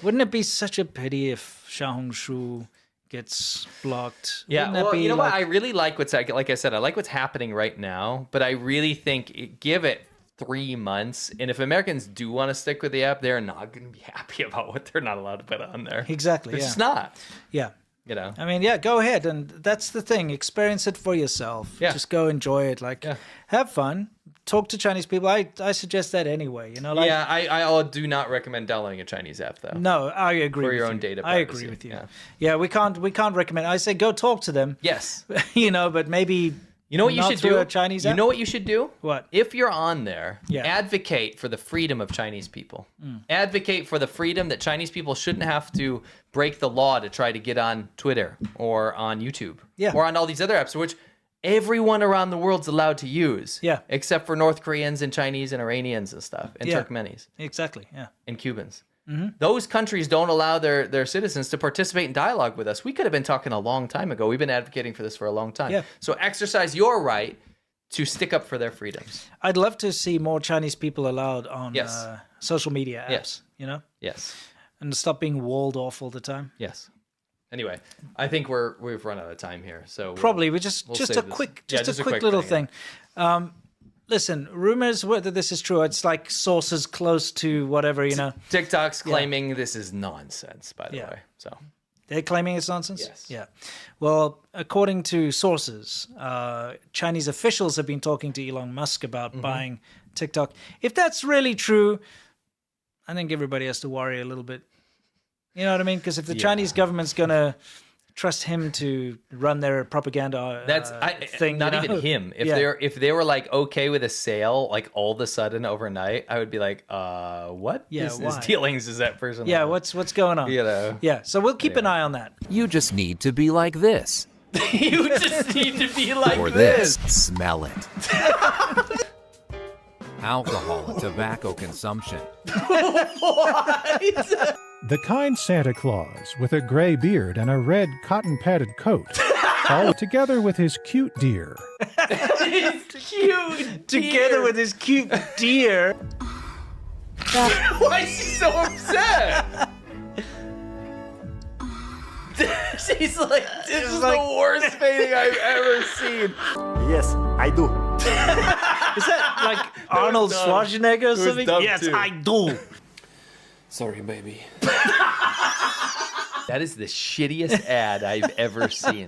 Wouldn't it be such a pity if Xiaohongshu gets blocked? Yeah, Wouldn't that well, be you know what? I really like like I said, I like what's happening right now, but I really think give it 3 months, and if Americans do want to stick with the app, they're not going to be happy about what they're not allowed to put on there. Exactly. It's just not. Yeah. I mean, go ahead, and that's the thing. Experience it for yourself. Yeah. Just go enjoy it. Have fun. Talk to Chinese people. I suggest that anyway. I do not recommend downloading a Chinese app though. No, I agree. For your with own you. data I privacy. agree with you. Yeah. Yeah, we can't recommend. I say go talk to them. Yes. But maybe. You know what you not should through do? A Chinese app? You know what you should do? What? If you're on there, Yeah. advocate for the freedom of Chinese people. Advocate for the freedom that Chinese people shouldn't have to break the law to try to get on Twitter or on YouTube or on all these other apps, which everyone around the world's allowed to use. Yeah. Except for North Koreans and Chinese and Iranians and stuff, and Turkmenis. Exactly, yeah. And Cubans. Those countries don't allow their citizens to participate in dialogue with us. We could have been talking a long time ago. We've been advocating for this for a long time. Yeah. So exercise your right to stick up for their freedoms. I'd love to see more Chinese people allowed on Yes. social media apps, Yes. you know? Yes. And stop being walled off all the time. Yes. Anyway, I think we've run out of time here. So Probably. We'll just save a this. quick Yeah, just a quick little thing. Listen, rumors whether this is true, it's like sources close to whatever, you know. TikTok's claiming this is nonsense, by the Yeah. way. So They're claiming it's nonsense? Yes. Yeah. Well, according to sources, Chinese officials have been talking to Elon Musk about buying TikTok. If that's really true, I think everybody has to worry a little bit. You know what I mean? Because if the Chinese government's going to trust him to run their propaganda that's thing. not you know? even him. If Yeah. if they were like okay with a sale, like all of a sudden overnight, I would be like, what Yeah, business why? dealings is that person? Yeah, on? what's going on? You know. Yeah, so we'll keep an eye on that. You just need to be like this. You just need to be like Or this. this. Smell it. Alcohol and tobacco consumption. The kind Santa Claus with a gray beard and a red cotton-padded coat, all together with his cute deer. Cute. Together with his cute deer. Why is she so upset? She's like, this is like- the worst painting I've ever seen. Yes, I do. Is that like Arnold dumb. Schwarzenegger or was something? dumb, Yes, too. I do. Sorry, baby. That is the shittiest ad I've ever seen.